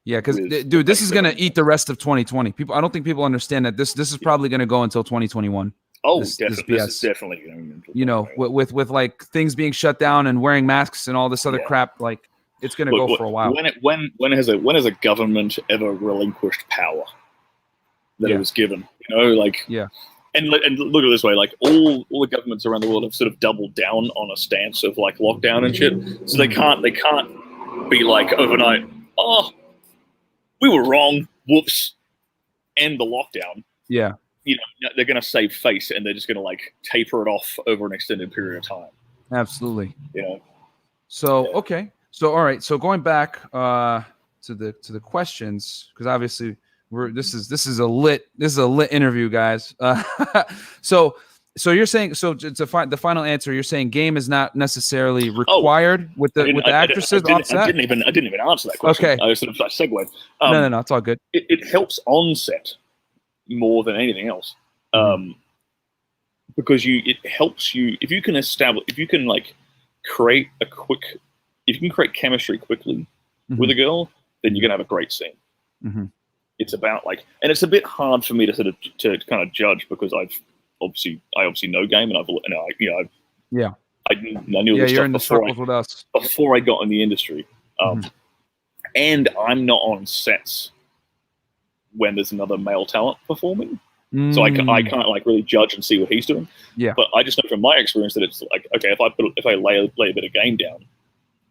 because dude, this is gonna eat the rest of 2020. I don't think people understand that this is probably gonna go until 2021. Oh, definitely. This is definitely going to. You know, with like things being shut down and wearing masks and all this other crap, like. It's going to go for a while. When has a government ever relinquished power that it was given? You know, like And look at it this way: like all the governments around the world have sort of doubled down on a stance of like lockdown and shit. So they can't be like overnight. Oh, we were wrong. Whoops. End the lockdown. Yeah. You know, they're going to save face and they're just going to like taper it off over an extended period of time. Absolutely. You know. So okay. So all right, so going back to the questions, because obviously this is a lit interview, guys. So you're saying to find the final answer, you're saying game is not necessarily required with the actresses on set? I didn't even answer that question. Okay, I sort of segued. No, it's all good. It helps on set more than anything else, because it helps you if you can like create a quick. If you can create chemistry quickly with a girl, then you're gonna have a great scene. It's about like, and it's a bit hard for me to to kind of judge because I obviously know game and I knew this stuff before I got in the industry, and I'm not on sets when there's another male talent performing, so I can't like really judge and see what he's doing. Yeah, but I just know from my experience that it's like, okay, if I lay a bit of game down.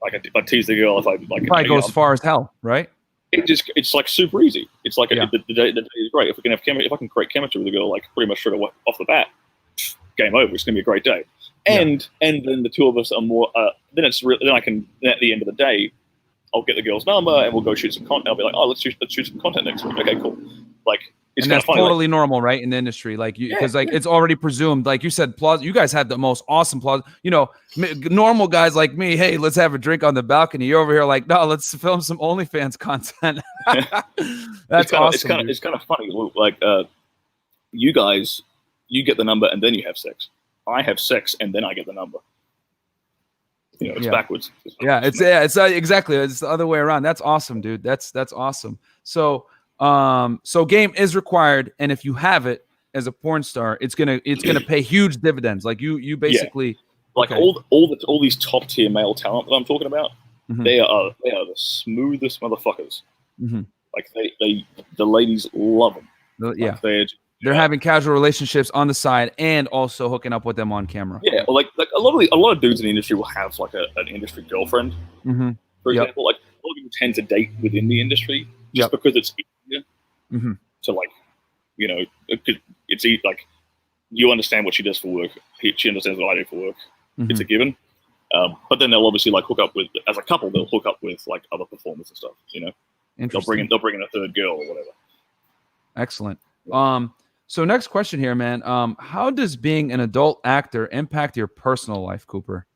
Like if I tease the girl, if I like, it probably goes far as hell, right? It's like super easy. It's like the day is great. If I can create chemistry with a girl, like pretty much straight off the bat, game over. It's gonna be a great day. And then the two of us are more. Then I can at the end of the day, I'll get the girl's number and we'll go shoot some content. I'll be like, oh, let's shoot some content next week. Okay, cool. Like. And that's totally normal, right, in the industry, like because it's already presumed, like you said, you guys had the most awesome you know, normal guys like me. Hey, let's have a drink on the balcony. You're over here like, no, let's film some OnlyFans content. That's awesome. It's kind of funny. Like you guys, you get the number and then you have sex. I have sex and then I get the number. You know, it's backwards. It's exactly. It's the other way around. That's awesome, dude. That's awesome. So game is required, and if you have it as a porn star, it's gonna pay huge dividends. Like you basically like all these top tier male talent that I'm talking about. They are the smoothest motherfuckers. Like the ladies love them. Like they're having casual relationships on the side and also hooking up with them on camera. Yeah, or like a lot of dudes in the industry will have like an industry girlfriend. For example, like a lot of people tend to date within the industry just because it's easier to like, you know, it's like you understand what she does for work. She understands what I do for work. Mm-hmm. It's a given. But then they'll obviously like hook up with, as a couple, they'll hook up with like other performers and stuff. You know, they'll bring in a third girl or whatever. Excellent. So next question here, man. How does being an adult actor impact your personal life, Cooper?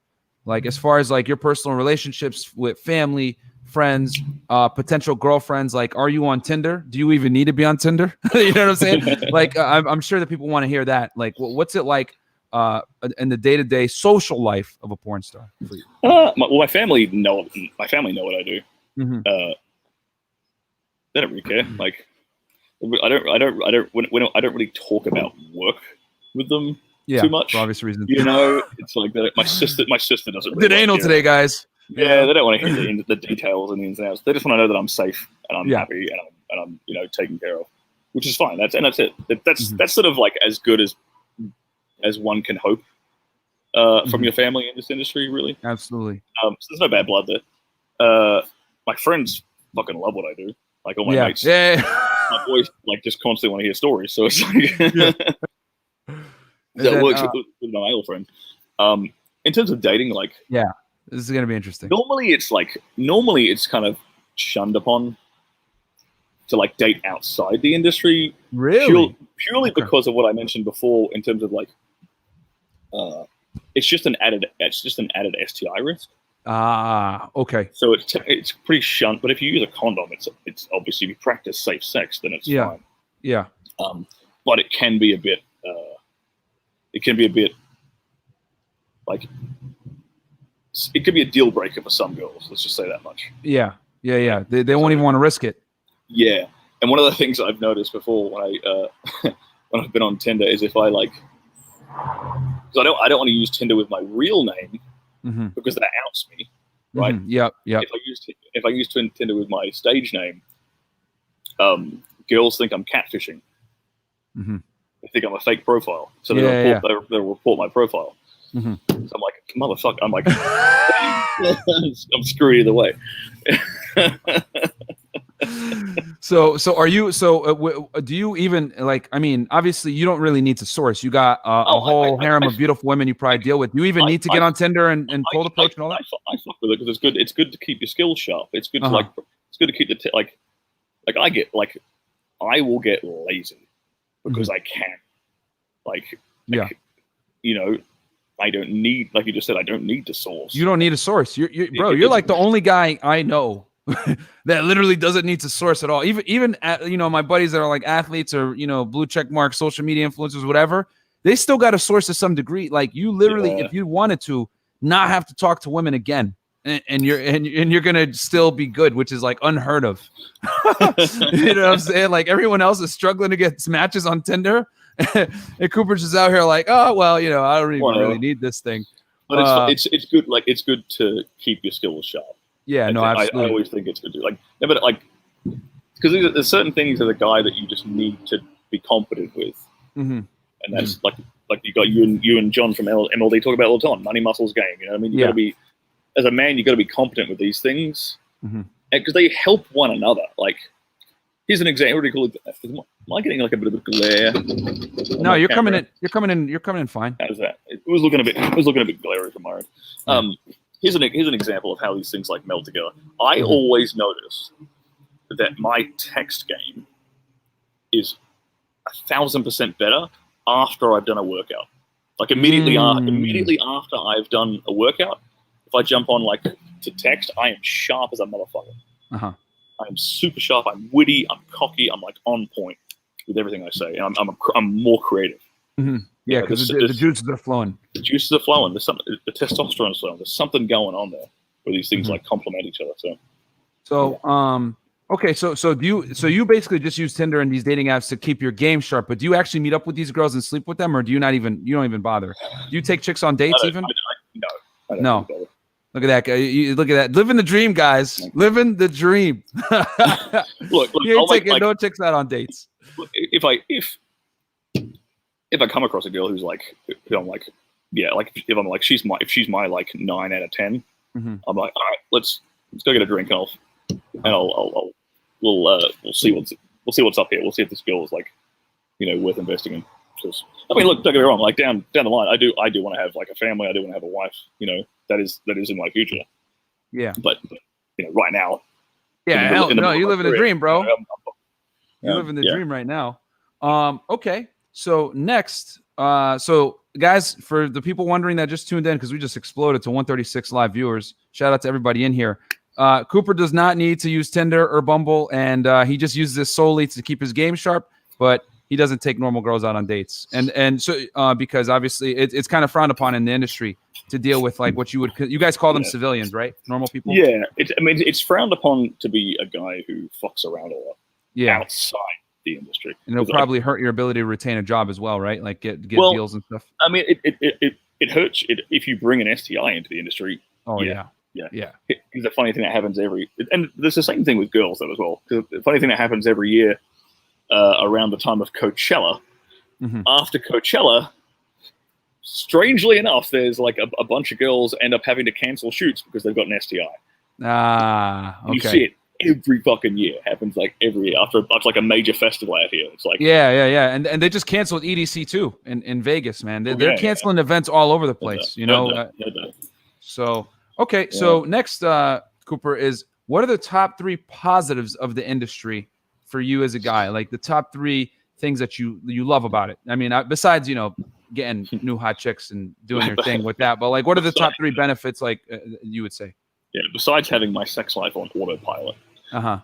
Like as far as like your personal relationships with family, friends, potential girlfriends. Like, are you on Tinder? Do you even need to be on Tinder? You know what I'm saying? Like, I'm sure that people want to hear that. Like, what's it like in the day-to-day social life of a porn star for you? My family know. My family know what I do. Mm-hmm. They don't really care. Like, I don't really talk about work with them too much for obvious reasons. You know, it's like that. My sister doesn't. Really did anal today, guys. Yeah, they don't want to hear the details and the ins and outs. They just want to know that I'm safe and I'm happy and I'm you know, taken care of, which is fine. That's it. That's sort of like as good as one can hope from your family in this industry, really. Absolutely. So there's no bad blood there. My friends fucking love what I do. Like all my mates. My boys like just constantly want to hear stories. So it's like that works with my male friend. In terms of dating, like this is gonna be interesting. Normally it's kind of shunned upon to like date outside the industry. Really? Purely because of what I mentioned before in terms of like it's just an added STI risk. Okay. So it's pretty shunned, but if you use a condom, it's obviously if you practice safe sex, then it's fine. Yeah. But it can be a bit like it could be a deal breaker for some girls. Let's just say that much. Yeah. They won't even want to risk it. Yeah. And one of the things I've noticed before when when I've been on Tinder is if I like, because I don't want to use Tinder with my real name because that outs me, right? Yep. If I use Tinder with my stage name, girls think I'm catfishing. They think I'm a fake profile, so they'll report my profile. So I'm like, motherfucker. I'm like, I'm screwed either way. So are you? So do you even like? I mean, obviously, you don't really need to source. You got a whole harem of beautiful women you probably deal with. Do you even need to get on Tinder and cold approach and all that? I fuck with it because it's good. It's good to keep your skills sharp. It's good to it's good to keep the like I will get lazy because I can. You know, I don't need, like you just said, I don't need to source. You don't need a source. You're like the only guy I know that literally doesn't need to source at all. Even you know, my buddies that are like athletes or, you know, blue check mark, social media influencers, whatever, they still got to source to some degree. Like you literally, if you wanted to, not have to talk to women again. And you're gonna still be good, which is like unheard of. You know what I'm saying? Like everyone else is struggling to get matches on Tinder, and Cooper's just out here like, oh well, you know, I don't even really need this thing. But it's good. Like it's good to keep your skills sharp. Yeah, absolutely. I always think it's good to but like because there's certain things as a guy that you just need to be competent with, and that's like you got you and John from MLD talk about all the time, money muscles game. You know what I mean? You got to be. As a man, you got to be competent with these things because they help one another. Like, here's an example. Am I getting like a bit of a glare? No, you're coming in. You're coming in fine. How's that? It was looking a bit glary from my end. Here's an example of how these things like meld together. I always notice that my text game is 1,000% better after I've done a workout. Like immediately after I've done a workout. If I jump on like to text, I am sharp as a motherfucker. I am super sharp. I'm witty. I'm cocky. I'm like on point with everything I say. And I'm more creative. Yeah, because the juices are flowing. The juices are flowing. There's something. The testosterone's flowing. There's something going on there where these things like complement each other. Okay, so you basically just use Tinder and these dating apps to keep your game sharp, but do you actually meet up with these girls and sleep with them, or do you don't even bother? Do you take chicks on dates even? No. Look at that guy. Look at that. Living the dream, guys. Living the dream. look you ain't taking no chicks out on dates. If I come across a girl who's like, who I'm like, if I'm like, if she's my like 9 out of 10, I'm like, all right, let's go get a drink and we'll see what's up here. We'll see if this girl is like, you know, worth investing in. Because I mean, look, don't get me wrong. Like down the line, I do want to have like a family. I do want to have a wife. You know, that is in my future. Yeah. But you know, right now. Yeah. You live in a dream, bro. You live in the yeah. dream right now. Okay. So next, so guys, for the people wondering that just tuned in, because we just exploded to 136 live viewers. Shout out to everybody in here. Cooper does not need to use Tinder or Bumble, and he just uses this solely to keep his game sharp, but he doesn't take normal girls out on dates. And so because obviously it's kind of frowned upon in the industry to deal with like what you guys call them civilians, right? Normal people. Yeah, it's frowned upon to be a guy who fucks around a lot. Yeah, outside the industry, and it'll probably hurt your ability to retain a job as well, right? Like get deals and stuff. I mean, it hurts if you bring an STI into the industry. Oh yeah. It's a funny thing that happens and there's the same thing with girls though as well. The funny thing that happens every year around the time of Coachella. Mm-hmm. After Coachella, strangely enough, there's like a bunch of girls end up having to cancel shoots because they've got an STI. Okay. You see it every fucking year. Happens like every year after like a major festival out here. It's like and they just canceled EDC too in Vegas, man. They're canceling events all over the place. So okay, so next, Cooper, is what are the top 3 positives of the industry for you as a guy? Like the top 3 things that you love about it. I mean, besides getting new hot chicks and doing your thing with that, but like what are the top 3 benefits? Like you would say? Yeah, besides having my sex life on autopilot. Well,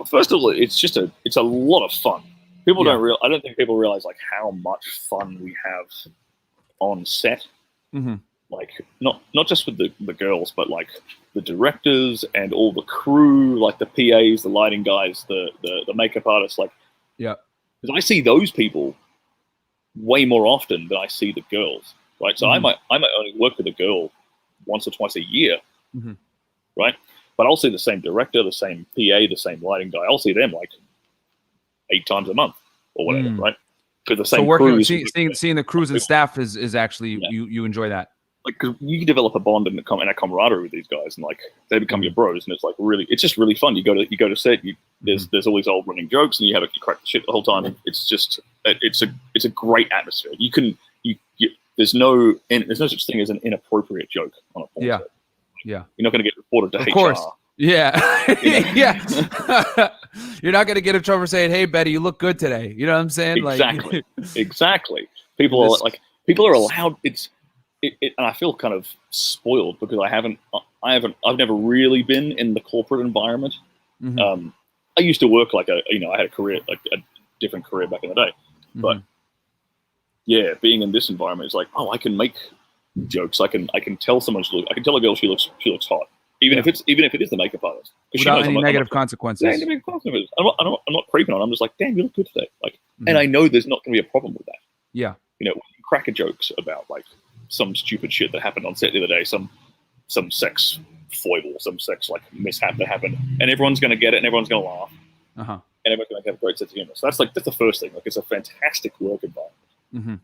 first of all, it's a lot of fun. People I don't think people realize like how much fun we have on set. Mm-hmm. Like not just with the girls, but like the directors and all the crew, like the PAs, the lighting guys, the makeup artists, like because I see those people way more often than I see the girls, right? So I might only work with a girl once or twice a year, right? But I'll see the same director, the same PA, the same lighting guy. I'll see them like 8 times a month or whatever, right? Because the same crews. Seeing the crews and staff is actually you enjoy that. Like, cause you develop a bond and a camaraderie with these guys, and like they become your bros, and it's just really fun. You go to set, there's all these old running jokes, and you crack the shit the whole time. It's just it's a great atmosphere. There's no such thing as an inappropriate joke on a porn set. Yeah, you're not going to get reported to HR. Of course. Yeah. Yeah. You're not going to get in trouble for saying, "Hey, Betty, you look good today." You know what I'm saying? Exactly. Exactly. People are allowed. And I feel kind of spoiled because I've never really been in the corporate environment. Mm-hmm. I used to work I had a career, like a different career back in the day, but being in this environment is like, oh, I can make jokes. I can tell someone I can tell a girl she looks hot, even if it is the makeup artist, without any negative consequences. Yeah, negative consequences. I'm not creeping on her. I'm just like, damn, you look good today. Like, and I know there's not going to be a problem with that. Yeah, cracker jokes about like some stupid shit that happened on set the other day, some sex foible, some sex like mishap that happened, and everyone's going to get it, and everyone's going to laugh, and everyone's going to have a great sense of humor. So that's the first thing. Like, it's a fantastic work environment.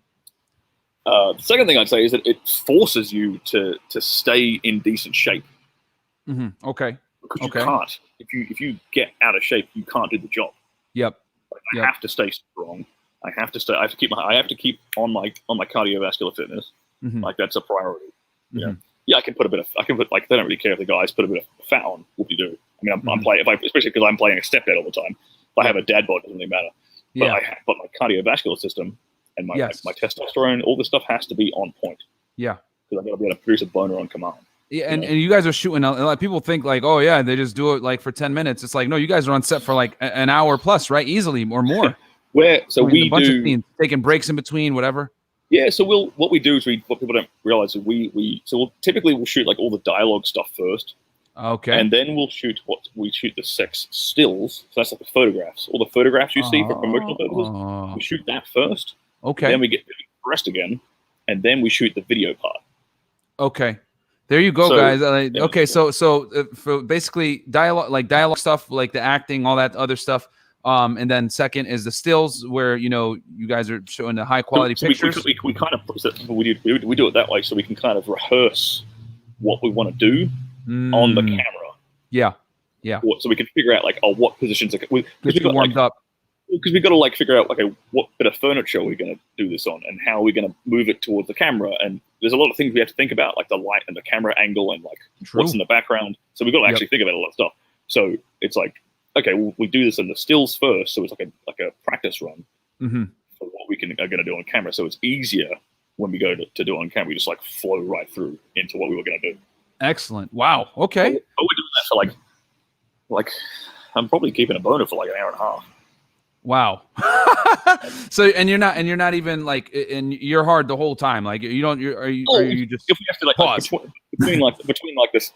The second thing I'd say is that it forces you to stay in decent shape. Okay. Because you can't. If you get out of shape, you can't do the job. Yep. I have to stay strong. I have to keep on my cardiovascular fitness. Like, that's a priority. Yeah, I can put like, they don't really care if the guys put a bit of fat on. What do you do? I mean, I'm playing, especially because I'm playing a stepdad all the time. If I have a dad bod, it doesn't really matter. But my cardiovascular system and my testosterone, all this stuff has to be on point. Yeah, because I've got to be able to produce a boner on command. Yeah, and you guys are shooting. A lot of people think like, oh yeah, they just do it like for 10 minutes. It's like, no, you guys are on set for like an hour plus, right? Easily or more. We do scenes, taking breaks in between, whatever. Yeah, so what we do is what people don't realize is we'll typically shoot like all the dialogue stuff first. Okay. And then we'll shoot the sex stills. So that's like the photographs. All the photographs you see for promotional purposes. We shoot that first. Okay. Then we get dressed again, and then we shoot the video part. Okay. There you go, guys. Okay, so for basically dialogue stuff, like the acting, all that other stuff. And then second is the stills, where you guys are showing the high quality pictures. We kind of we do it that way, so we can kind of rehearse what we want to do on the camera. Yeah. So we can figure out like, what positions we get warmed up. Because we've got to like figure out, okay, what bit of furniture are we going to do this on, and how are we going to move it towards the camera? And there's a lot of things we have to think about, like the light and the camera angle, and like what's in the background. So we've got to actually think about a lot of stuff. So it's like, okay, we do this in the stills first, so it's like a practice run for what we are going to do on camera. So it's easier when we go to do it on camera. We just like flow right through into what we were going to do. Excellent. Wow. Okay. But we're doing that for like I'm probably keeping a boner for like an hour and a half. Wow. So and you're not even like, and you're hard the whole time. Like you don't. Are you just? If we have to like pause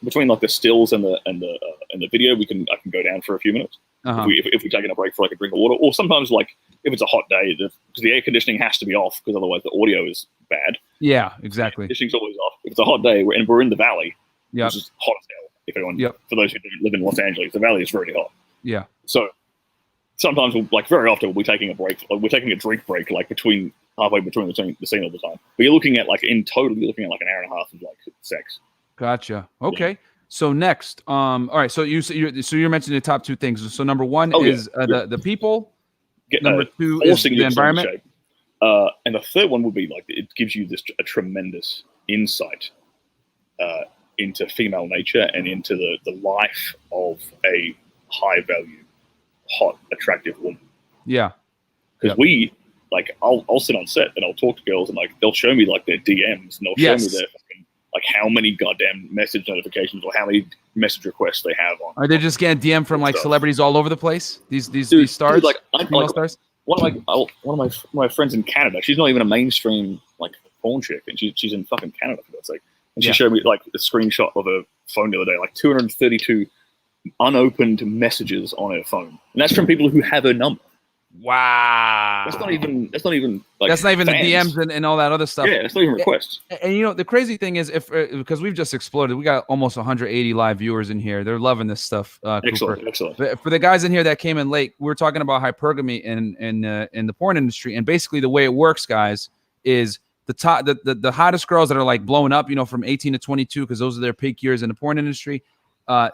between the stills and the video, I can go down for a few minutes. If we're taking a break for like a drink of water, or sometimes like if it's a hot day, because the air conditioning has to be off because otherwise the audio is bad. Yeah, exactly. The conditioning's always off. If it's a hot day and we're in the valley, which is hot as hell. If anyone, for those who don't live in Los Angeles, the valley is very hot. Yeah. So sometimes, like very often, we'll be taking a break. We're taking a drink break, like halfway between the scene all the time. But you're looking at like in total, you're looking at like an hour and a half of like sex. Gotcha. Okay. Yeah. So next, all right. So you're mentioning the top two things. So number one is the people. Number two is the environment. And the third one would be like it gives you a tremendous insight into female nature and into the life of a high value, hot, attractive woman. Yeah. Because we like I'll sit on set and I'll talk to girls and like they'll show me like their DMs and they'll show me their fucking, like how many goddamn message notifications or how many message requests they have on. Are they just getting DM from like celebrities all over the place? These stars, dude, like stars. One of my friends in Canada, she's not even a mainstream like porn chick, and she's in fucking Canada for God's sake. And she showed me like a screenshot of her phone the other day, like 232 unopened messages on her phone, and that's from people who have her number. Wow, that's not even like that's not even fans. The DMs and all that other stuff. Yeah, it's not even requests. And you know the crazy thing is, because we've just exploded, we got almost 180 live viewers in here. They're loving this stuff. Excellent. For the guys in here that came in late, we were talking about hypergamy in the porn industry, and basically the way it works, guys, is the hottest girls that are like blowing up, you know, from 18 to 22, because those are their peak years in the porn industry.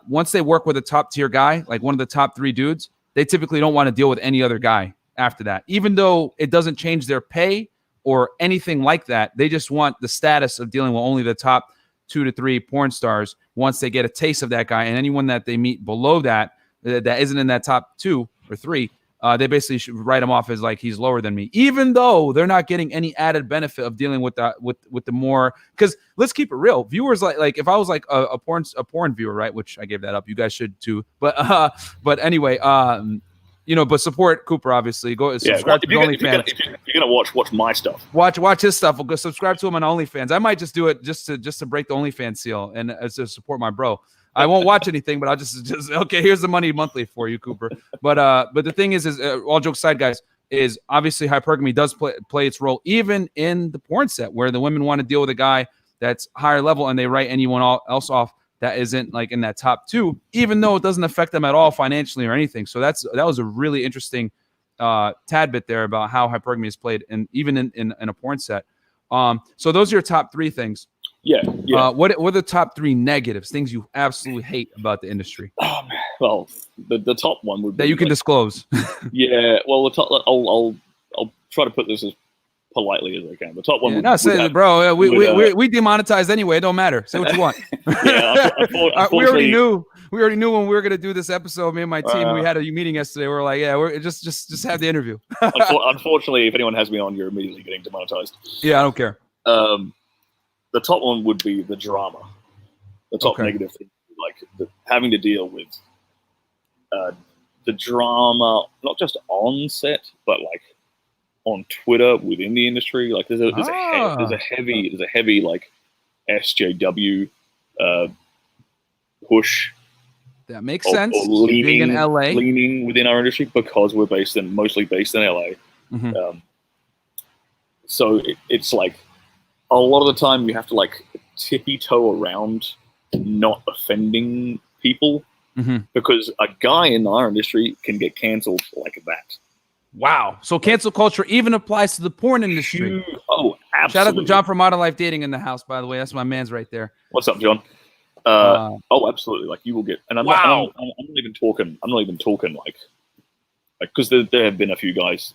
Once they work with a top tier guy, like one of the top 3 dudes, they typically don't want to deal with any other guy after that, even though it doesn't change their pay or anything like that. They just want the status of dealing with only the top 2 to 3 porn stars once they get a taste of that guy. And anyone that they meet below that isn't in that top 2 or 3, they basically should write him off as like he's lower than me, even though they're not getting any added benefit of dealing with that with the more. Because let's keep it real, viewers like if I was like a porn viewer, right? Which I gave that up. You guys should too. But anyway, you know, but support Cooper, obviously. Go subscribe to OnlyFans. If you're gonna watch my stuff. Watch his stuff. We'll go subscribe to him on OnlyFans. I might just do it just to break the OnlyFans seal and to support my bro. I won't watch anything, but I'll just okay. Here's the money monthly for you, Cooper. But the thing is all jokes aside, guys, is obviously hypergamy does play its role even in the porn set where the women want to deal with a guy that's higher level and they write anyone else off that isn't like in that top 2, even though it doesn't affect them at all financially or anything. So that was a really interesting tad bit there about how hypergamy is played, and even in a porn set. So those are your top 3 things. Yeah. What are the top 3 negatives, things you absolutely hate about the industry? Well, the top one would be that you can disclose. Yeah. Well, the top. I'll try to put this as politely as I can. The top one. Yeah, bro. We demonetized anyway. It don't matter. Say what you want. Yeah. We already knew when we were gonna do this episode. Me and my team. We had a meeting yesterday. We were like, yeah, we're just have the interview. Unfortunately, if anyone has me on, you're immediately getting demonetized. Yeah, I don't care. The top one would be the drama. The top negative thing, like having to deal with the drama, not just on set, but like on Twitter within the industry. Like there's a heavy like SJW push. That makes sense. Or leaning, being in LA, leaning within our industry because we're mostly based in LA. Mm-hmm. So it's like a lot of the time you have to like tippy-toe around not offending people because a guy in our industry can get canceled like that. Wow. So cancel culture even applies to the porn industry. Oh, absolutely. Shout out to John from Modern Life Dating in the house, by the way. That's my man's right there. What's up, John? Oh, absolutely. Like you will get, and I'm not even talking like because there have been a few guys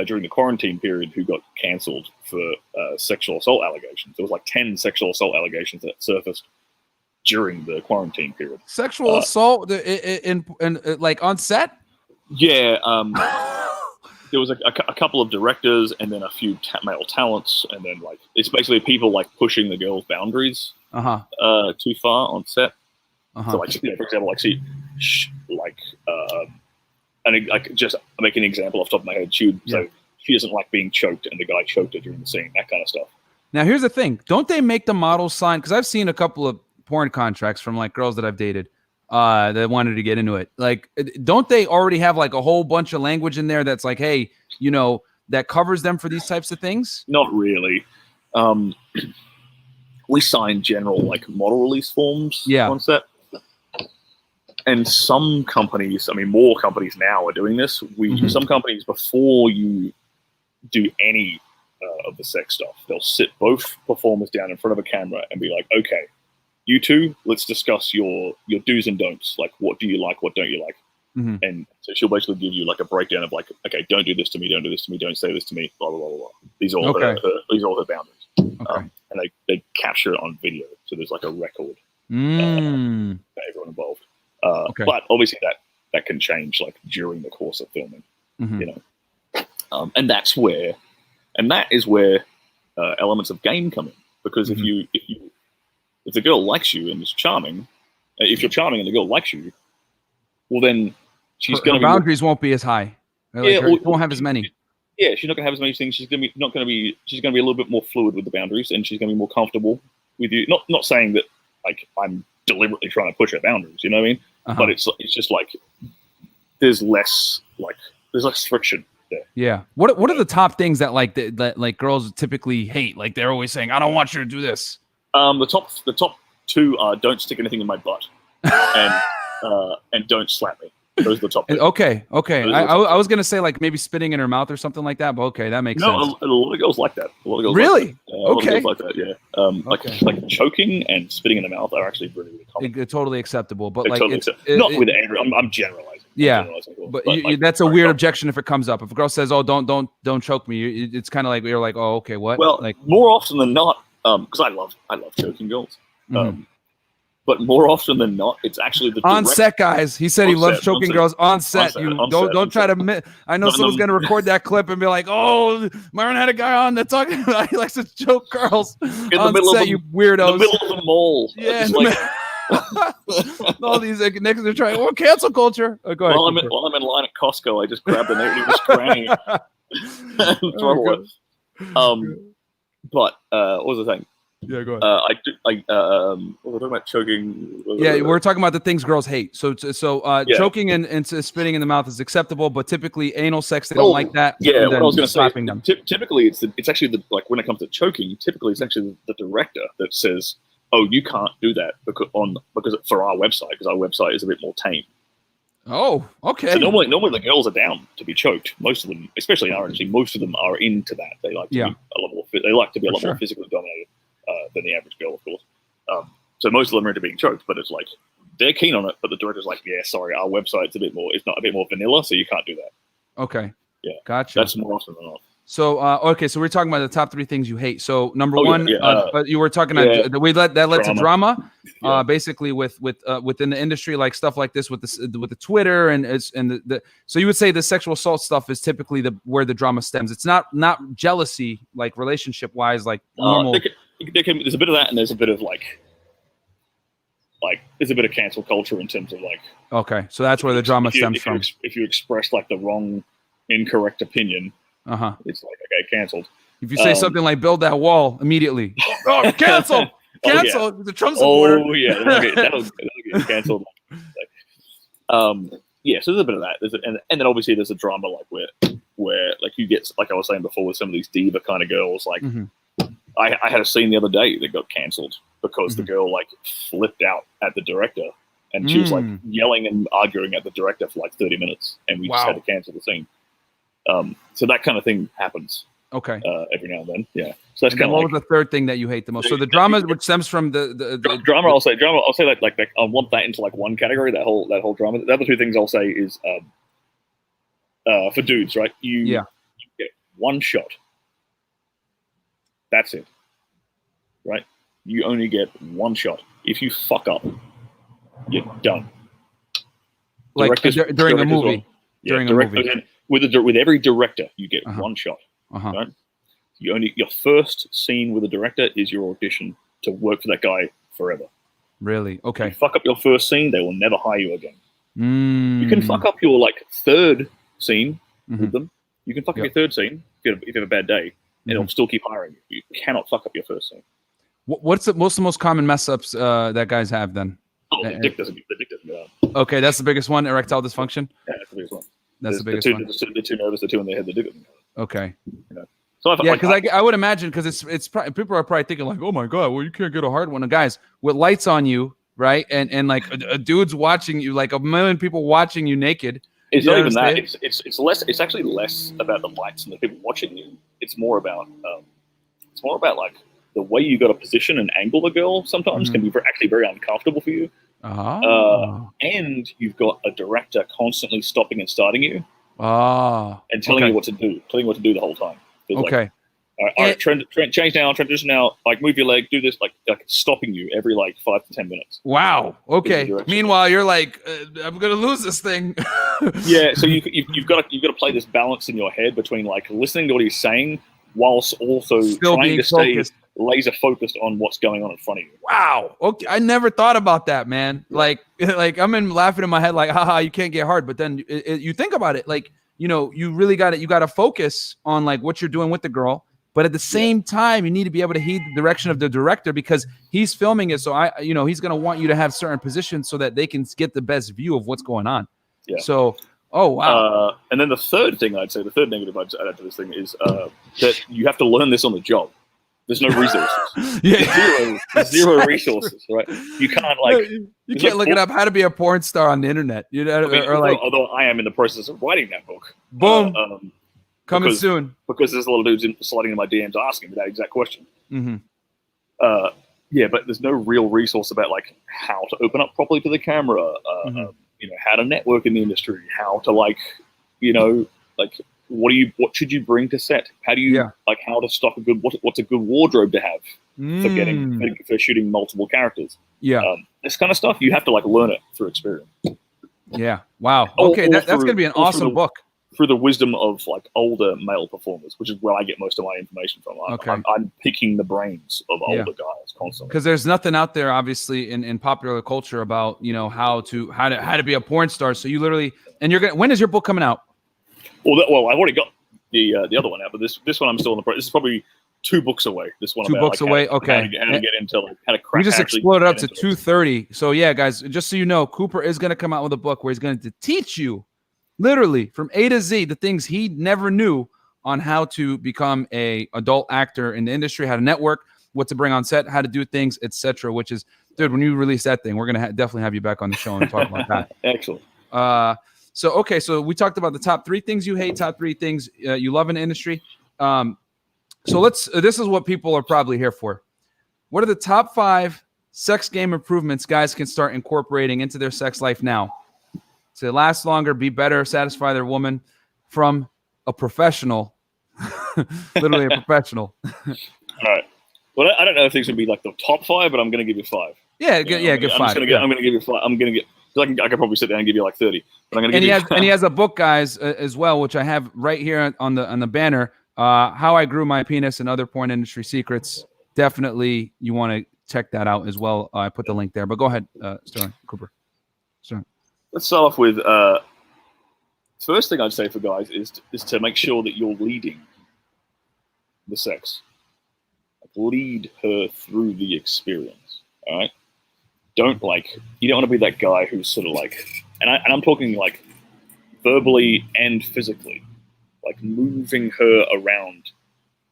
during the quarantine period who got cancelled for sexual assault allegations. There was like 10 sexual assault allegations that surfaced during the quarantine period. Sexual assault in like on set? Yeah. There was a couple of directors and then a few male talents, and then like it's basically people like pushing the girls' boundaries too far on set. So like, for example, like just make an example off the top of my head. So she doesn't like being choked, and the guy choked her during the scene. That kind of stuff. Now here's the thing: don't they make the models sign? Because I've seen a couple of porn contracts from like girls that I've dated that wanted to get into it. Like, don't they already have like a whole bunch of language in there that's like, hey, you know, that covers them for these types of things? Not really. We sign general like model release forms on set. And some companies, I mean, more companies now are doing this. Some companies, before you do any of the sex stuff, they'll sit both performers down in front of a camera and be like, okay, you two, let's discuss your do's and don'ts. Like, what do you like? What don't you like? And so she'll basically give you like a breakdown of like, okay, don't do this to me. Don't do this to me. Don't say this to me. Blah, blah, blah, blah. These are all her boundaries. And they capture it on video. So there's like a record for everyone involved. But obviously that can change like during the course of filming, you know, and that is where elements of game come in, because if the girl likes you and is charming, if you're charming and the girl likes you, well then she's going to boundaries won't be as high. She won't have as many. Yeah, she's not going to have as many things. She's going to be a little bit more fluid with the boundaries, and she's going to be more comfortable with you. Not saying that like I'm deliberately trying to push her boundaries, you know what I mean? But it's just like there's less friction there. Yeah. What are the top things that like girls typically hate? Like they're always saying, I don't want you to do this. The top two are don't stick anything in my butt and don't slap me. Those are the top two. Okay. I was gonna say like maybe spitting in her mouth or something like that, but okay, that makes sense. No, a lot of girls like that. Really? A lot of girls like that, yeah. Like choking and spitting in the mouth are actually really, really common. Totally acceptable, but they're like totally not with every. I'm generalizing. But like, that's a weird objection if it comes up. If a girl says, "Oh, don't choke me," it's kind of like you're like, "Oh, okay, what?" Well, like more often than not, because I love choking girls. But more often than not, it's actually the on set guys. He said he loves choking girls on set. Don't try to. I know someone's gonna record that clip and be like, "Oh, Myron had a guy on that talking about he likes to choke girls in the middle of you weirdos." In the middle of the mall. Yeah. All these next they're trying. Oh, cancel culture. Go ahead. While I'm in line at Costco, I just grab the name of granny and throw it. But what was the thing? Yeah, go ahead. We're talking about choking. Yeah, we're talking about the things girls hate. So choking and spitting in the mouth is acceptable, but typically anal sex, they don't like that. Yeah, what I was going to say, typically it's actually like when it comes to choking, typically it's actually the director that says, "Oh, you can't do that because for our website, because our website is a bit more tame." Oh, okay. So normally the girls are down to be choked. Most of them, especially in R&G, most of them are into that. They like to be a lot more physically dominated than the average girl, of course. So most of them are into being choked, but it's like they're keen on it. But the director's like, "Yeah, sorry, our website's it's not a bit more vanilla, so you can't do that." Okay. Yeah, gotcha. That's more often than not. So so we're talking about the top 3 things you hate. So number one, you were talking about led to drama, basically within the industry, like stuff like this with the Twitter and the so you would say the sexual assault stuff is typically where the drama stems. It's not jealousy, like relationship wise, like normal. There's a bit of that, and there's a bit of like there's a bit of cancel culture in terms of like. Okay, so that's where the drama stems from. If you express like the wrong, incorrect opinion. It's like, okay, canceled. If you say something like "build that wall" immediately, oh, cancel. The Trump supporter. Oh yeah, that'll get canceled. So there's a bit of that. And then obviously there's a drama like where like you get, like I was saying before, with some of these diva kind of girls. Like I had a scene the other day that got canceled because the girl like flipped out at the director, and she was like yelling and arguing at the director for like 30 minutes, and we just had to cancel the scene. So that kind happens. Okay. Every now and then, yeah. So that's kind of what was the third thing that you hate the most? So the drama, which stems from the drama, I'll say like I'll lump that into like one category. That whole drama. The other 2 things I'll say is for dudes, right? You get one shot. That's it, right? You only get one shot. If you fuck up, you're done. Like during a movie. During a movie. Again, with every director, you get one shot. Right? Your first scene with a director is your audition to work for that guy forever. Really? Okay. If you fuck up your first scene, they will never hire you again. You can fuck up your third scene with them. You can fuck up your third scene if you have a bad day, and they'll still keep hiring you. You cannot fuck up your first scene. What's the most common mess ups that guys have then? Oh, the dick doesn't go out. Okay, that's the biggest one. Erectile dysfunction. Yeah, that's the biggest one. That's the biggest one. They're too nervous. They're too in their head. The dick doesn't go out. Okay. So because I would imagine because it's people are probably thinking like, oh my god, well you can't get a hard one. And guys, with lights on you, right, and like a dude's watching you, like a million people watching you naked. It's not even that. It's less. It's actually less about the lights and the people watching you. It's more about like the way you got to position and angle the girl. Sometimes can be actually very uncomfortable for you. And you've got a director constantly stopping and starting you. And telling you what to do. Telling you what to do the whole time. Okay. All right, change now, transition now, like move your leg, do this, like stopping you every 5 to 10 minutes. Wow. Okay. Meanwhile, you're like, I'm gonna lose this thing. Yeah. So you've got to play this balance in your head between listening to what he's saying whilst also still trying to focused. stay laser focused on what's going on in front of you. Wow. Okay. I never thought about that, man. Like I'm laughing in my head, like, haha, you can't get hard. But then you think about it, like, you really got to focus on what you're doing with the girl. But at the same time, you need to be able to heed the direction of the director because he's filming it. So he's going to want you to have certain positions so that they can get the best view of what's going on. Yeah. So, oh, wow. And then the third thing I'd say, the third negative I'd add to this thing is that you have to learn this on the job. There's no resources. Zero resources, right? You can't you can't look it up how to be a porn star on the internet. Although I am in the process of writing that book. Boom. Coming soon. Because there's a lot of dudes sliding in my DMs asking me that exact question. But there's no real resource about how to open up properly to the camera, how to network in the industry, how to what should you bring to set? How do you how to stock a good what's a good wardrobe to have for shooting multiple characters? This kind of stuff you have to learn it through experience. Yeah. Wow. Okay, that's gonna be an awesome book. Through the wisdom of older male performers, which is where I get most of my information from. I'm picking the brains of older guys constantly. Because there's nothing out there, obviously, in popular culture about how to be a porn star. So you literally when is your book coming out? Well, I've already got the other one out, but this one I'm still in the process. This is probably 2 books away. This one 2 books away. Okay. How to get into how to crack. We just exploded up to 230. So yeah, guys, just so you know, Cooper is going to come out with a book where he's going to teach you. Literally from A to Z, the things he never knew on how to become a adult actor in the industry, how to network, what to bring on set, how to do things, etc. Which is, dude, when you release that thing, we're gonna definitely have you back on the show and talk about that. Excellent. So we talked about the top 3 things you hate, top 3 things you love in the industry. So this is what people are probably here for. What are the top 5 sex game improvements guys can start incorporating into their sex life now? To last longer, be better, satisfy their woman from a professional, literally a professional. All right. Well, I don't know if these would be the top 5, but I'm going to give you 5. Yeah, give 5. I'm going to give you 5. I'm going to get. I could probably sit down and give you 30, but I'm going to give you. And he has a book, guys, as well, which I have right here on the banner. How I Grew My Penis and Other Porn Industry Secrets. Definitely, you want to check that out as well. I put the link there. But go ahead, Stirling Cooper. Stirling. Let's start off with first thing I'd say for guys is to make sure that you're leading the sex. Lead her through the experience. All right. You don't want to be that guy who's sort of and I'm talking verbally and physically, moving her around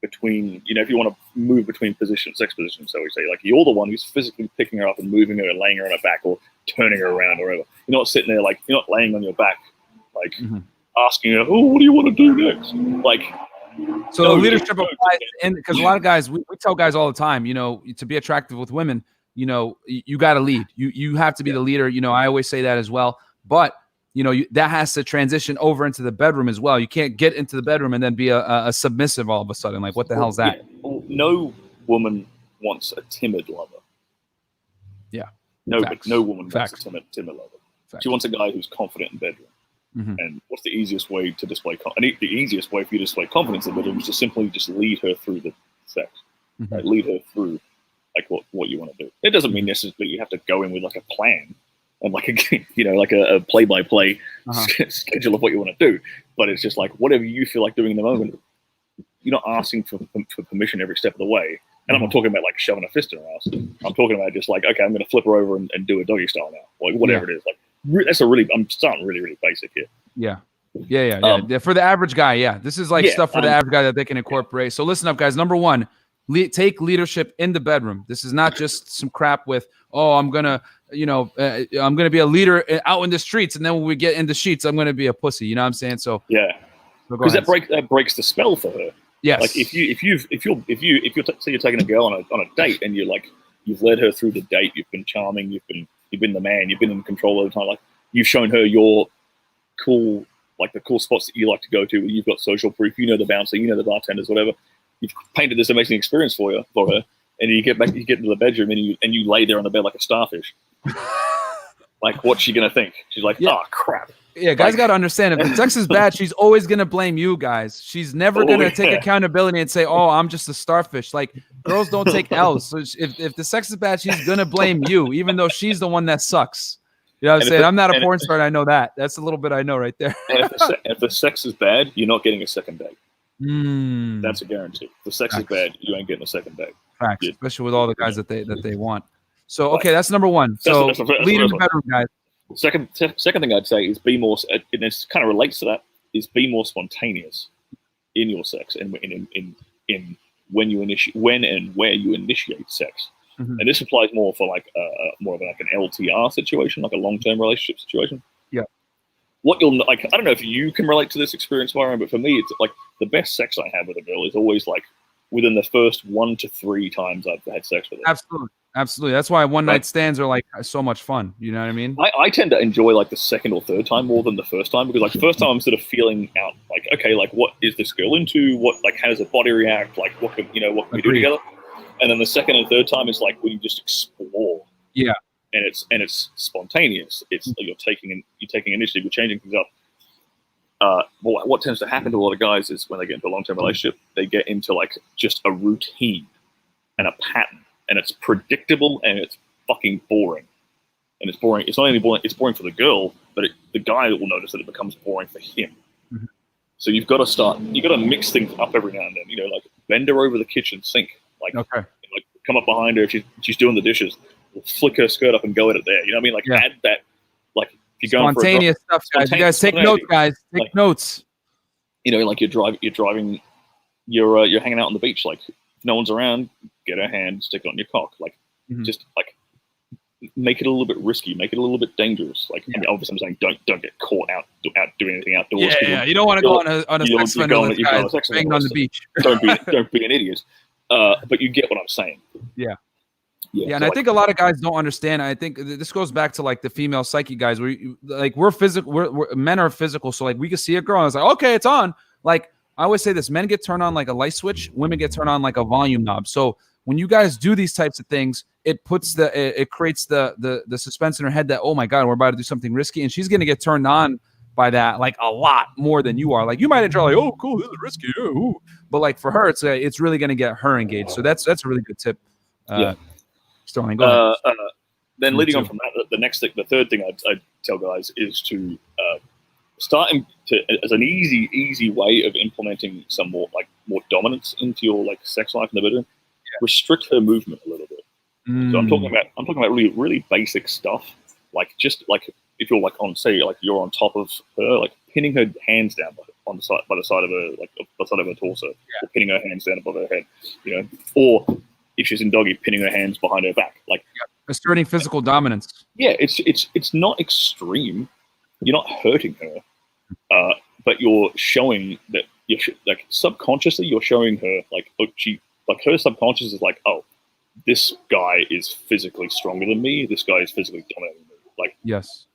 between, if you want to move between sex positions, so we say, you're the one who's physically picking her up and moving her and laying her on her back or turning her around or whatever. You're not sitting there you're not laying on your back, asking her, oh, what do you want to do next? So the leadership applies, and because a lot of guys, we tell guys all the time, to be attractive with women, you got to lead. You have to be the leader. I always say that as well. But that has to transition over into the bedroom as well. You can't get into the bedroom and then be a submissive all of a sudden. Like, what the hell's that? Yeah. Well, no woman wants a timid lover. Yeah. No woman Facts. wants a timid lover. Facts. She wants a guy who's confident in bedroom. Mm-hmm. And what's the easiest way to display? The easiest way for you to display confidence in bedroom is to simply just lead her through the sex. Mm-hmm. Right? Lead her through like what you want to do. It doesn't mean necessarily you have to go in with like a plan and like a play-by-play schedule of what you want to do. But it's just like whatever you feel like doing in the moment. You're not asking for permission every step of the way. And I'm not talking about like shoving a fist in her ass. I'm talking about just like, okay, I'm going to flip her over and do a doggy style now, like whatever it is. Like I'm starting really basic here. Yeah. For the average guy, this is like stuff for the average guy that they can incorporate. So listen up, guys. Number one, take leadership in the bedroom. This is not just some crap with, I'm gonna be a leader out in the streets, and then when we get in the sheets, I'm gonna be a pussy. You know what I'm saying? So because that breaks the spell for her. Yes. Like if you're say you're taking a girl on a date and you've led her through the date, you've been charming, you've been the man, you've been in control all the time. Like you've shown her your cool, like the cool spots that you like to go to. You've got social proof. You know the bouncer, you know the bartenders, whatever. You've painted this amazing experience for her, and you get into the bedroom and you lay there on the bed like a starfish. Like what's she gonna think? She's like, oh crap. Yeah, guys got to understand, if the sex is bad, she's always going to blame you guys. She's never going to take accountability and say, I'm just a starfish. Like, girls don't take L's. So if the sex is bad, she's going to blame you, even though she's the one that sucks. You know what I'm saying? I'm not a porn star, and I know that. That's a little bit I know right there. And if the sex is bad, you're not getting a second date. That's a guarantee. If the sex is bad, you ain't getting a second date. Facts, especially with all the guys that they want. So, okay, that's number one. So, lead in the bedroom, guys. Second thing I'd say is be more, and this kind of relates to that, is be more spontaneous in your sex and in when and where you initiate sex. Mm-hmm. And this applies more for like more of like an LTR situation, like a long-term relationship situation. Yeah. What you'll like, I don't know if you can relate to this experience, Byron, but for me, it's like the best sex I have with a girl is always like within the first 1 to 3 times I've had sex with her. Absolutely. That's why one night stands are like so much fun. You know what I mean? I tend to enjoy like the second or third time more than the first time, because like the first time I'm sort of feeling out like, okay, like what is this girl into? What, like, how does her body react? Like what can we do together? And then the second and third time is like when you just explore. Yeah. And it's spontaneous. It's you're taking initiative, you're changing things up. What tends to happen to a lot of guys is when they get into a long-term relationship, they get into like just a routine and a pattern. And it's predictable and it's fucking boring. And it's boring. It's not only boring, it's boring for the girl, but the guy will notice that it becomes boring for him. Mm-hmm. So you've got to mix things up every now and then. Like bend her over the kitchen sink. Like come up behind her if she's doing the dishes. Flick her skirt up and go at it there. You know what I mean? Like add that. Like if you're going spontaneous stuff, guys. You guys take notes, guys. Take notes. Like you're driving. You're hanging out on the beach. Like if no one's around, get her hand, stick it on your cock. Like just like make it a little bit risky, make it a little bit dangerous. Like I mean, obviously I'm saying don't get caught out doing anything outdoors. Yeah. You don't want to go on a sex offender with guys banging on the beach. Don't be an idiot. But you get what I'm saying. Yeah. Yeah, and I think a lot of guys don't understand. I think this goes back to like the female psyche, guys. We're physical. We're men are physical, so like we can see a girl and it's like, okay, it's on. Like I always say this: men get turned on like a light switch, women get turned on like a volume knob. So when you guys do these types of things, it creates the suspense in her head that, oh my God, we're about to do something risky, and she's gonna get turned on by that like a lot more than you are. Like you might enjoy like, oh cool, this is risky, ooh. But like for her, it's really gonna get her engaged. So that's a really good tip. Stirling, go ahead. Then leading on from that, the third thing I'd tell guys is to starting to as an easy way of implementing some more dominance into your like sex life in the bedroom. Restrict her movement a little bit. So I'm talking about really really basic stuff, like just like if you're like on say like you're on top of her, like pinning her hands down by the side of her like the side of her torso, or pinning her hands down above her head, or if she's in doggy, pinning her hands behind her back, like asserting physical dominance. Yeah, it's not extreme. You're not hurting her, but you're showing that like subconsciously you're showing her like her subconscious is like, oh, this guy is physically stronger than me. This guy is physically dominant than me. Like yes,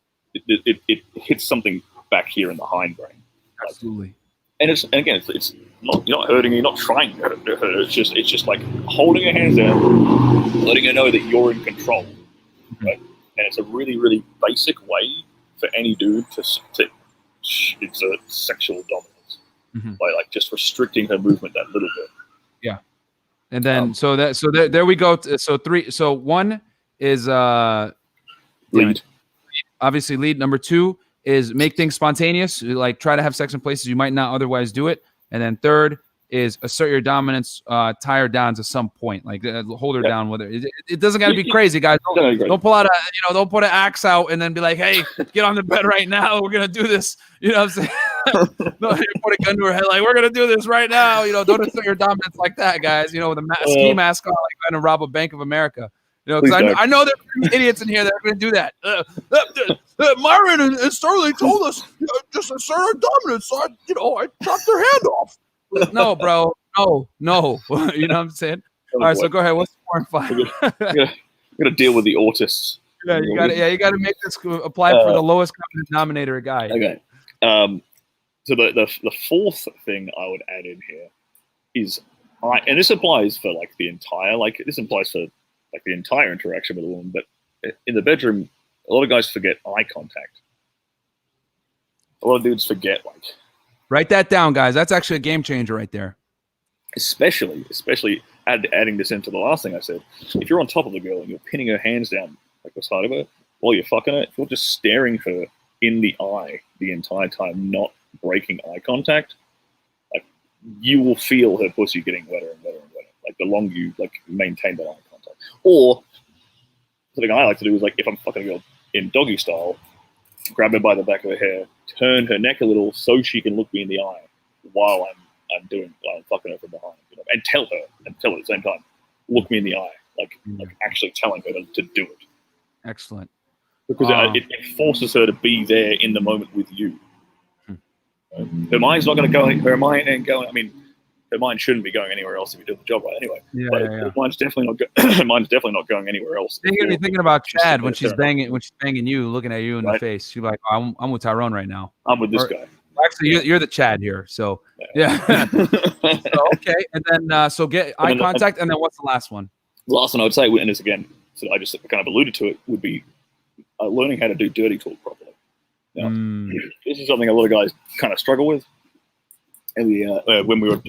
it hits something back here in the hindbrain. Absolutely. And it's not, you're not hurting her, you're not trying to hurt her. It's just like holding her hands down, letting her know that you're in control. Right? And it's a really, really basic way for any dude to exert sexual dominance by like just restricting her movement that little bit. Yeah. And then there we go. So one is lead. Obviously lead. Number 2 is make things spontaneous, like try to have sex in places you might not otherwise do it. And then 3rd is assert your dominance, tie her down to some point, like hold her down with it. It doesn't got to be crazy, guys. Don't pull out don't put an axe out and then be like, hey, get on the bed right now. We're going to do this. You know what I'm saying? No, you put a gun to her head, like, we're going to do this right now. Don't assert your dominance like that, guys. With a ski mask on, like trying to rob a Bank of America. Because I know there's idiots in here that are going to do that. Myron and Stirling told us just assert our dominance. So I chopped their hand off. No, bro. No. You know what I'm saying? All right, so go ahead. What's 4 and 5? We're gonna deal with the autists. Yeah, you got to make this apply for the lowest common denominator guy. Okay. So the 4th thing I would add in here is, and this applies for like the entire, this applies for like the entire interaction with a woman, but in the bedroom, a lot of guys forget eye contact. A lot of dudes forget, like. Write that down, guys. That's actually a game changer right there. Especially adding this into the last thing I said. If you're on top of a girl and you're pinning her hands down like the side of her while you're fucking her, if you're just staring her in the eye the entire time, not breaking eye contact, like you will feel her pussy getting wetter and wetter and wetter. Like the longer you like maintain that eye contact. Or something I like to do is like if I'm fucking a girl in doggy style, grab her by the back of her hair, turn her neck a little so she can look me in the eye while I'm fucking her from behind, and tell her at the same time, look me in the eye, like actually telling her to do it. Excellent. Because it forces her to be there in the moment with you. Her mind's not going to go. Her mind ain't going. I mean, her mind shouldn't be going anywhere else if you do the job right anyway. Her mind's definitely not going anywhere else. You're gonna be thinking about Chad when she's banging you, looking at you in the face. She's like, oh, I'm with Tyrone right now. I'm with this guy. Actually, you're the Chad here. So yeah. So, okay, and then so get eye contact, and then what's the last one? The last one I would say, and this again, so I just kind of alluded to it, would be learning how to do dirty talk properly. Now, this is something a lot of guys kind of struggle with. And when we were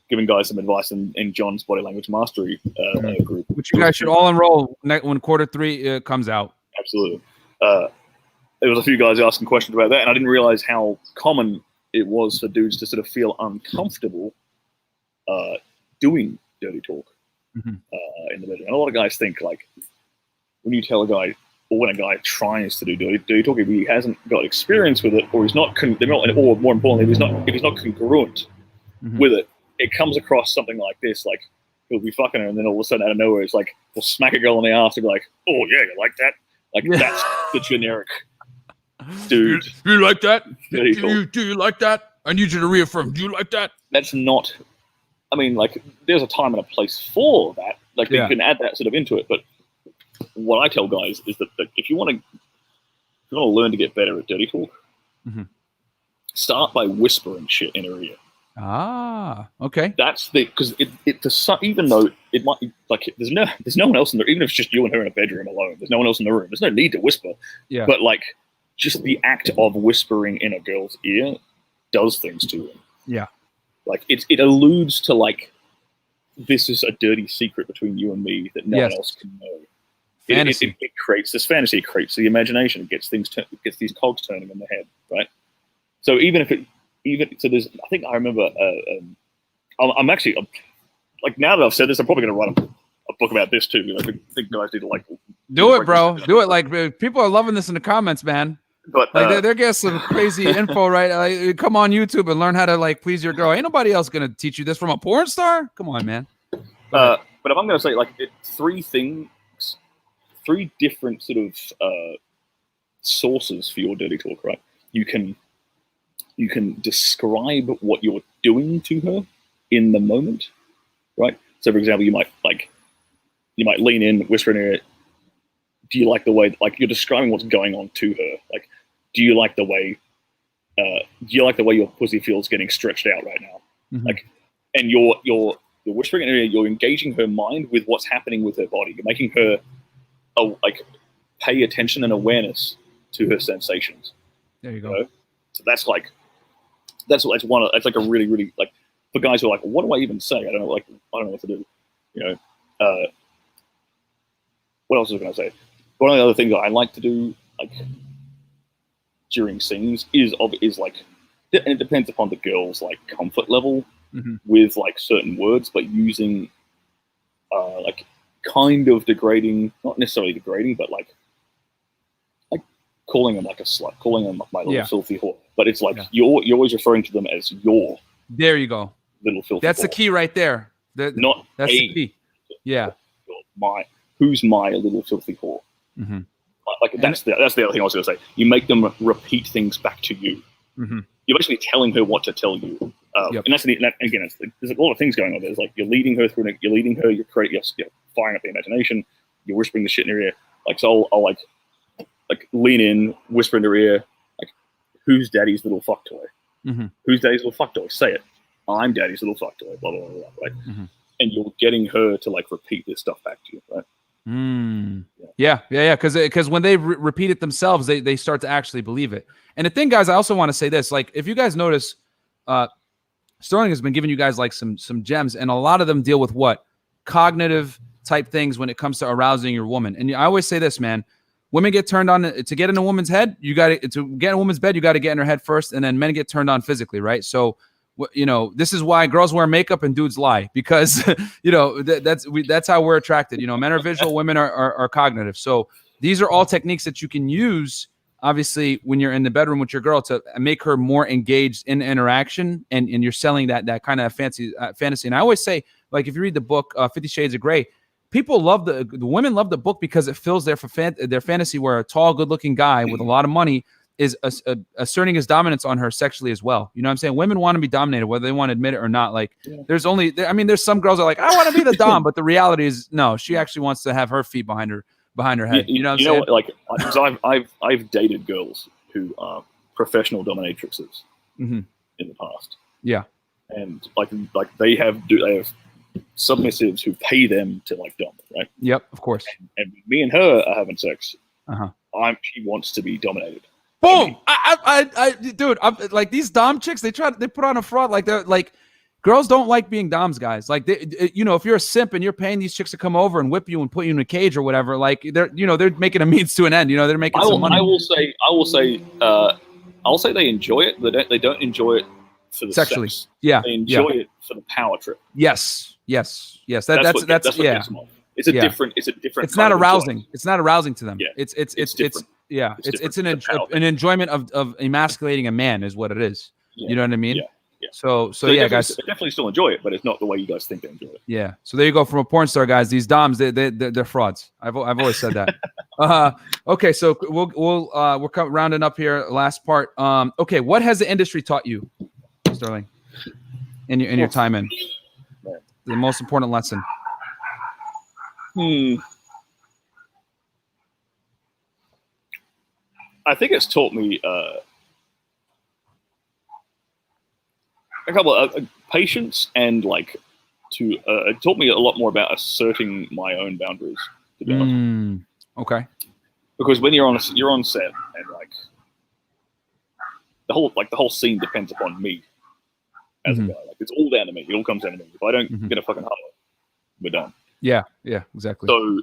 giving guys some advice in John's body language mastery group, which you guys should all enroll when Q3 comes out. Absolutely. There was a few guys asking questions about that, and I didn't realize how common it was for dudes to sort of feel uncomfortable doing dirty talk in the bedroom. And a lot of guys think like when you tell a guy, or when a guy tries to do dirty talk, if he hasn't got experience with it, or he's not, or more importantly, if he's not congruent with it, it comes across something like this, like he'll be fucking her, and then all of a sudden out of nowhere, it's like he'll smack a girl on the ass and be like, "Oh yeah, you like that?" Like that's the generic dude. Do you like that? Do you like that? I need you to reaffirm. Do you like that? That's not. I mean, like, there's a time and a place for that. Like, you can add that sort of into it. But what I tell guys is that if you want to learn to get better at dirty talk, start by whispering shit in her ear. Ah, okay. That's because even though it might like there's no one else in there, even if it's just you and her in a bedroom alone, there's no one else in the room. There's no need to whisper. Yeah. But like, just the act of whispering in a girl's ear does things to them. Yeah. Like it alludes to like, this is a dirty secret between you and me that no one else can know. It creates this fantasy, it creates the imagination, it gets things, it gets these cogs turning in the head, right? So so there's, I think I remember, I'm actually, like, now that I've said this, I'm probably going to write a book about this too. Like, I think guys need to like do it, bro. Do it. Like, people are loving this in the comments, man. But like, they're getting some crazy info, right? Like, come on YouTube and learn how to like please your girl. Ain't nobody else gonna teach you this from a porn star. Come on, man. But if I'm gonna say like three different sort of sources for your dirty talk, right? You can describe what you're doing to her in the moment, right? So, for example, you might lean in, whisper in her ear, do you like the way, like, you're describing what's going on to her, like, do you like the way your pussy feels getting stretched out right now? Like, and you're whispering in her ear, you're engaging her mind with what's happening with her body. You're making her like pay attention and awareness to her sensations. There you go. You know? So that's like a really, really, like, for guys who are like, what do I even say? I don't know what to do. You know, what else was I going to say? One of the other things that I like to do, like, during scenes is like, and it depends upon the girl's like comfort level with like certain words, but using like kind of degrading, not necessarily degrading, but like calling them like a slut, calling them my little filthy whore. But it's like you're always referring to them as your. There you go. Little filthy. That's whore. the key right there. That's the key. Yeah. Who's my little filthy whore? Like that's the other thing I was going to say. You make them repeat things back to you. You're basically telling her what to tell you. And that's again, there's a lot of things going on. There's like you're leading her, you're firing up the imagination, you're whispering the shit in her ear. Like, so I'll like lean in, whisper in her ear, like, who's daddy's little fuck toy? Who's daddy's little fuck toy? Say it. I'm daddy's little fuck toy. Blah blah blah. Blah, right? And you're getting her to like repeat this stuff back to you, right? Yeah. Because when they repeat it themselves, they start to actually believe it. And the thing, guys, I also want to say this: like, if you guys notice, Sterling has been giving you guys like some gems, and a lot of them deal with what cognitive type things when it comes to arousing your woman. And I always say this, man: women get turned on to get in a woman's head. To get in a woman's bed, you got to get in her head first, and then men get turned on physically, right? So, you know, this is why girls wear makeup and dudes lie, because you know that's how we're attracted. You know, men are visual, women are cognitive. So these are all techniques that you can use, obviously, when you're in the bedroom with your girl to make her more engaged in interaction, and you're selling that kind of fantasy. And I always say, like, if you read the book 50 Shades of Grey, people love the women love the book because it fills their fantasy where a tall, good-looking guy with a lot of money is asserting his dominance on her sexually as well. You know what I'm saying? Women want to be dominated, whether they want to admit it or not. Like, there's some girls are like, I want to be the dom, but the reality is, no, she actually wants to have her feet behind her head. You know what I'm saying? Like, so I've dated girls who are professional dominatrixes in the past. Yeah. And like they have submissives who pay them to like dom, right? Yep, of course. And me and her are having sex. She wants to be dominated. Boom! Dude, I'm like, these dom chicks, they put on a front, like, they're like, girls don't like being doms, guys. Like, if you're a simp and you're paying these chicks to come over and whip you and put you in a cage or whatever, like, they're making a means to an end. You know, they're making some money. I'll say they enjoy it, but they don't enjoy it for the sexually. Sex. Yeah, they enjoy it for the power trip. Yes. That's what gets them off. It's a different. It's not arousing. It's not arousing to them. Yeah. It's an enjoyment of emasculating a man is what it is. Yeah. You know what I mean? Yeah. So yeah, guys, they definitely still enjoy it, but it's not the way you guys think they enjoy it. Yeah. So there you go. From a porn star, guys, these doms, they're frauds. I've always said that. Okay, so we're rounding up here. Last part. Okay, what has the industry taught you, Sterling, in your time in? The most important lesson. I think it's taught me a couple of patience, and like it taught me a lot more about asserting my own boundaries, to be honest. Okay. Because when you're on set, and like the whole scene depends upon me as a guy. Like, it's all down to me. It all comes down to me. If I don't get a fucking highlight, we're done. Yeah, exactly. So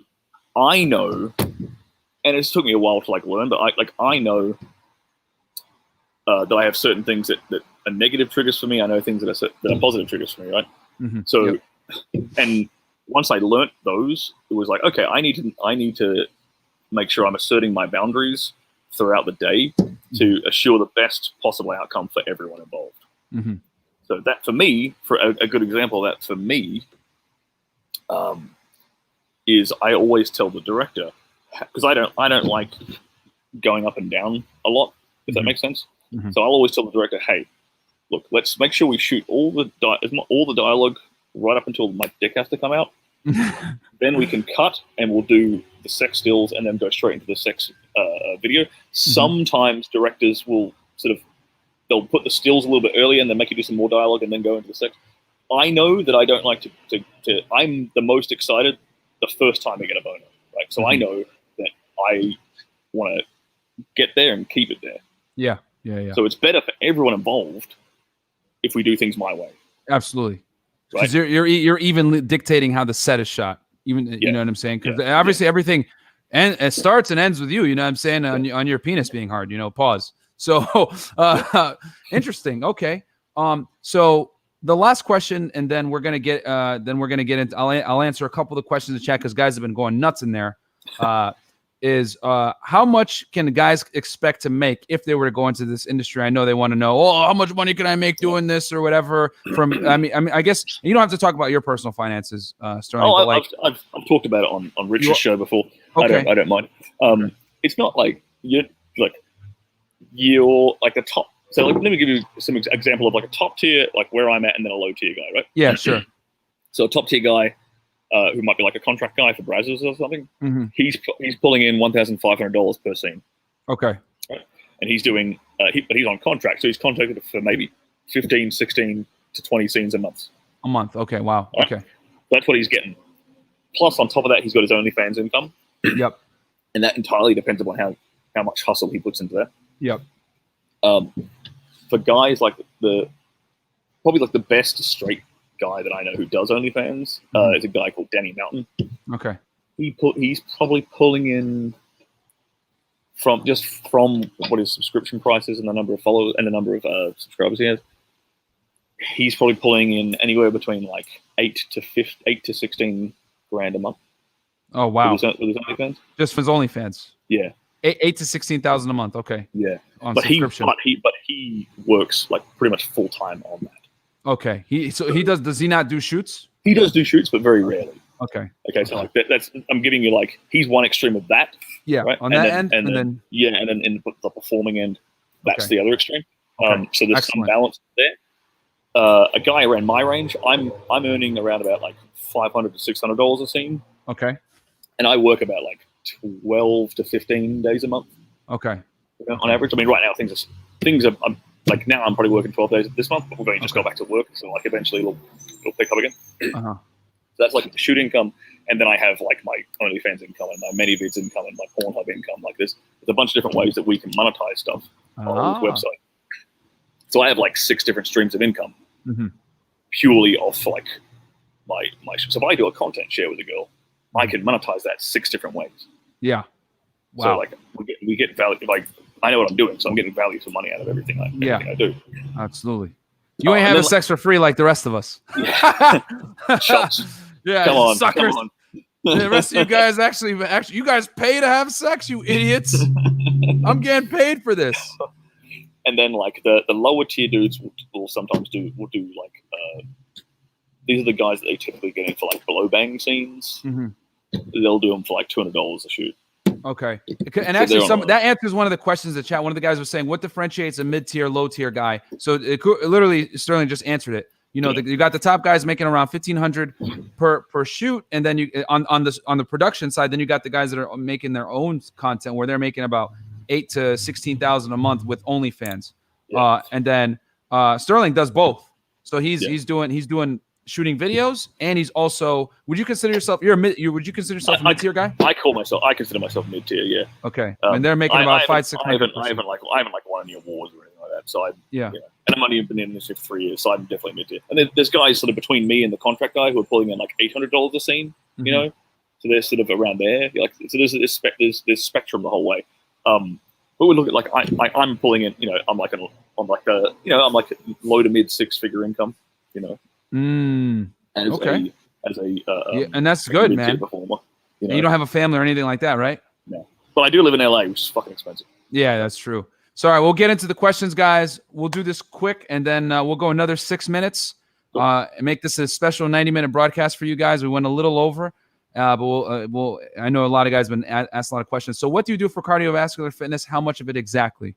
I know, and it's took me a while to like learn, but I know that I have certain things that are negative triggers for me. I know things that are positive triggers for me, right? So, and once I learnt those, it was like, okay, I need to make sure I'm asserting my boundaries throughout the day to assure the best possible outcome for everyone involved. So that, for me, for a good example of that for me, is I always tell the director, because I don't like going up and down a lot, if that makes sense. So I'll always tell the director, hey, look, let's make sure we shoot all the dialogue right up until my dick has to come out. Then we can cut, and we'll do the sex stills and then go straight into the sex video. Sometimes directors will they'll put the stills a little bit earlier and then make you do some more dialogue and then go into the sex. I know that I don't like to I'm the most excited the first time I get a boner, right? So I know that I want to get there and keep it there. Yeah. So it's better for everyone involved if we do things my way. Absolutely. Because you're even dictating how the set is shot. Even you know what I'm saying? Because obviously everything and it starts and ends with you. You know what I'm saying? On your penis being hard. You know, pause. So interesting. Okay. So the last question, and then we're gonna get into. I'll answer a couple of the questions in the chat because guys have been going nuts in there. Is how much can the guys expect to make if they were to go into this industry? I know they want to know, how much money can I make doing this or whatever. I mean, I guess you don't have to talk about your personal finances, Sterling. I've talked about it on Rich's show before. Okay. I don't mind. It's not like you're like the top. So let me give you some example of like a top tier, like where I'm at, and then a low tier guy, right? Yeah, sure. So a top tier guy, who might be like a contract guy for Beverages or something, he's pulling in $1,500 per scene. Okay. Right? And he's doing, but he's on contract, so he's contracted for maybe 15, 16 to 20 scenes a month. A month. Okay. Wow. Right? Okay. That's what he's getting. Plus, on top of that, he's got his OnlyFans income. Yep. And that entirely depends upon how much hustle he puts into that. Yep. For guys like probably like the best straight guy that I know who does OnlyFans is a guy called Danny Mountain. Okay. He's probably pulling in from what his subscription price is and the number of followers and the number of subscribers he has. He's probably pulling in anywhere between like 8 to 16 grand a month. Oh wow! With his OnlyFans, just for his OnlyFans. Yeah. 8 to 16,000 a month. Okay. Yeah. On but subscription. he works like pretty much full time on that. Okay. Does he not do shoots? He does do shoots, but very rarely. Okay. Okay. So like that's I'm giving you like he's one extreme of that. Yeah. Right? On that end, and then in the performing end, that's the other extreme. Okay. So there's Excellent. some balance there. A guy around my range, I'm earning around about like $500 to $600 a scene. Okay. And I work about like 12 to 15 days a month. Okay. On average. I mean, right now things are I'm, like now I'm probably working 12 days this month, but we're going to just go back to work. So like eventually it'll pick up again. Uh-huh. So that's like shoot income. And then I have like my OnlyFans income and my ManyVids income and my Pornhub income. Like there's a bunch of different ways that we can monetize stuff on this website. So I have like 6 different streams of income purely off like my so if I do a content share with a girl, I can monetize that 6 different ways. Yeah. Wow. So like we get value. Like I know what I'm doing, so I'm getting value for money out of everything I do. Absolutely. You ain't having sex for free like the rest of us. Yeah. Shots. Yeah. Come on, suckers. come on. The rest of you guys actually, you guys pay to have sex, you idiots. I'm getting paid for this. And then like the lower tier dudes will sometimes do like these are the guys that they typically get in for like blow bang scenes. They'll do them for like $200 a shoot. Okay. And actually, that answers one of the questions in the chat. One of the guys was saying, what differentiates a mid-tier, low-tier guy? So it literally, Sterling just answered it. You know, you got the top guys making around $1,500 per shoot, and then you on the production side, then you got the guys that are making their own content where they're making about $8,000 to $16,000 a month with OnlyFans. And then Sterling does both. So he's doing shooting videos, and he's also. Would you consider yourself a mid-tier guy? I consider myself mid-tier. Yeah. Okay. And they're making about $500-600. I haven't won any awards or anything like that. So and I've only been in this for 3 years, so I'm definitely mid-tier. And there's guys sort of between me and the contract guy who are pulling in like $800 a scene. You know, so they're sort of around there. Like so there's spectrum the whole way. But we look at like I'm pulling in. You know, I'm like a low to mid 6-figure income. You know. And that's good, man. Performer, you don't have a family or anything like that, right? No, but I do live in LA, which is fucking expensive. Yeah, that's true. So, all right, we'll get into the questions, guys. We'll do this quick, and then we'll go another 6 minutes. And make this a special 90-minute broadcast for you guys. We went a little over, but we'll. I know a lot of guys have been asked a lot of questions. So, what do you do for cardiovascular fitness? How much of it exactly?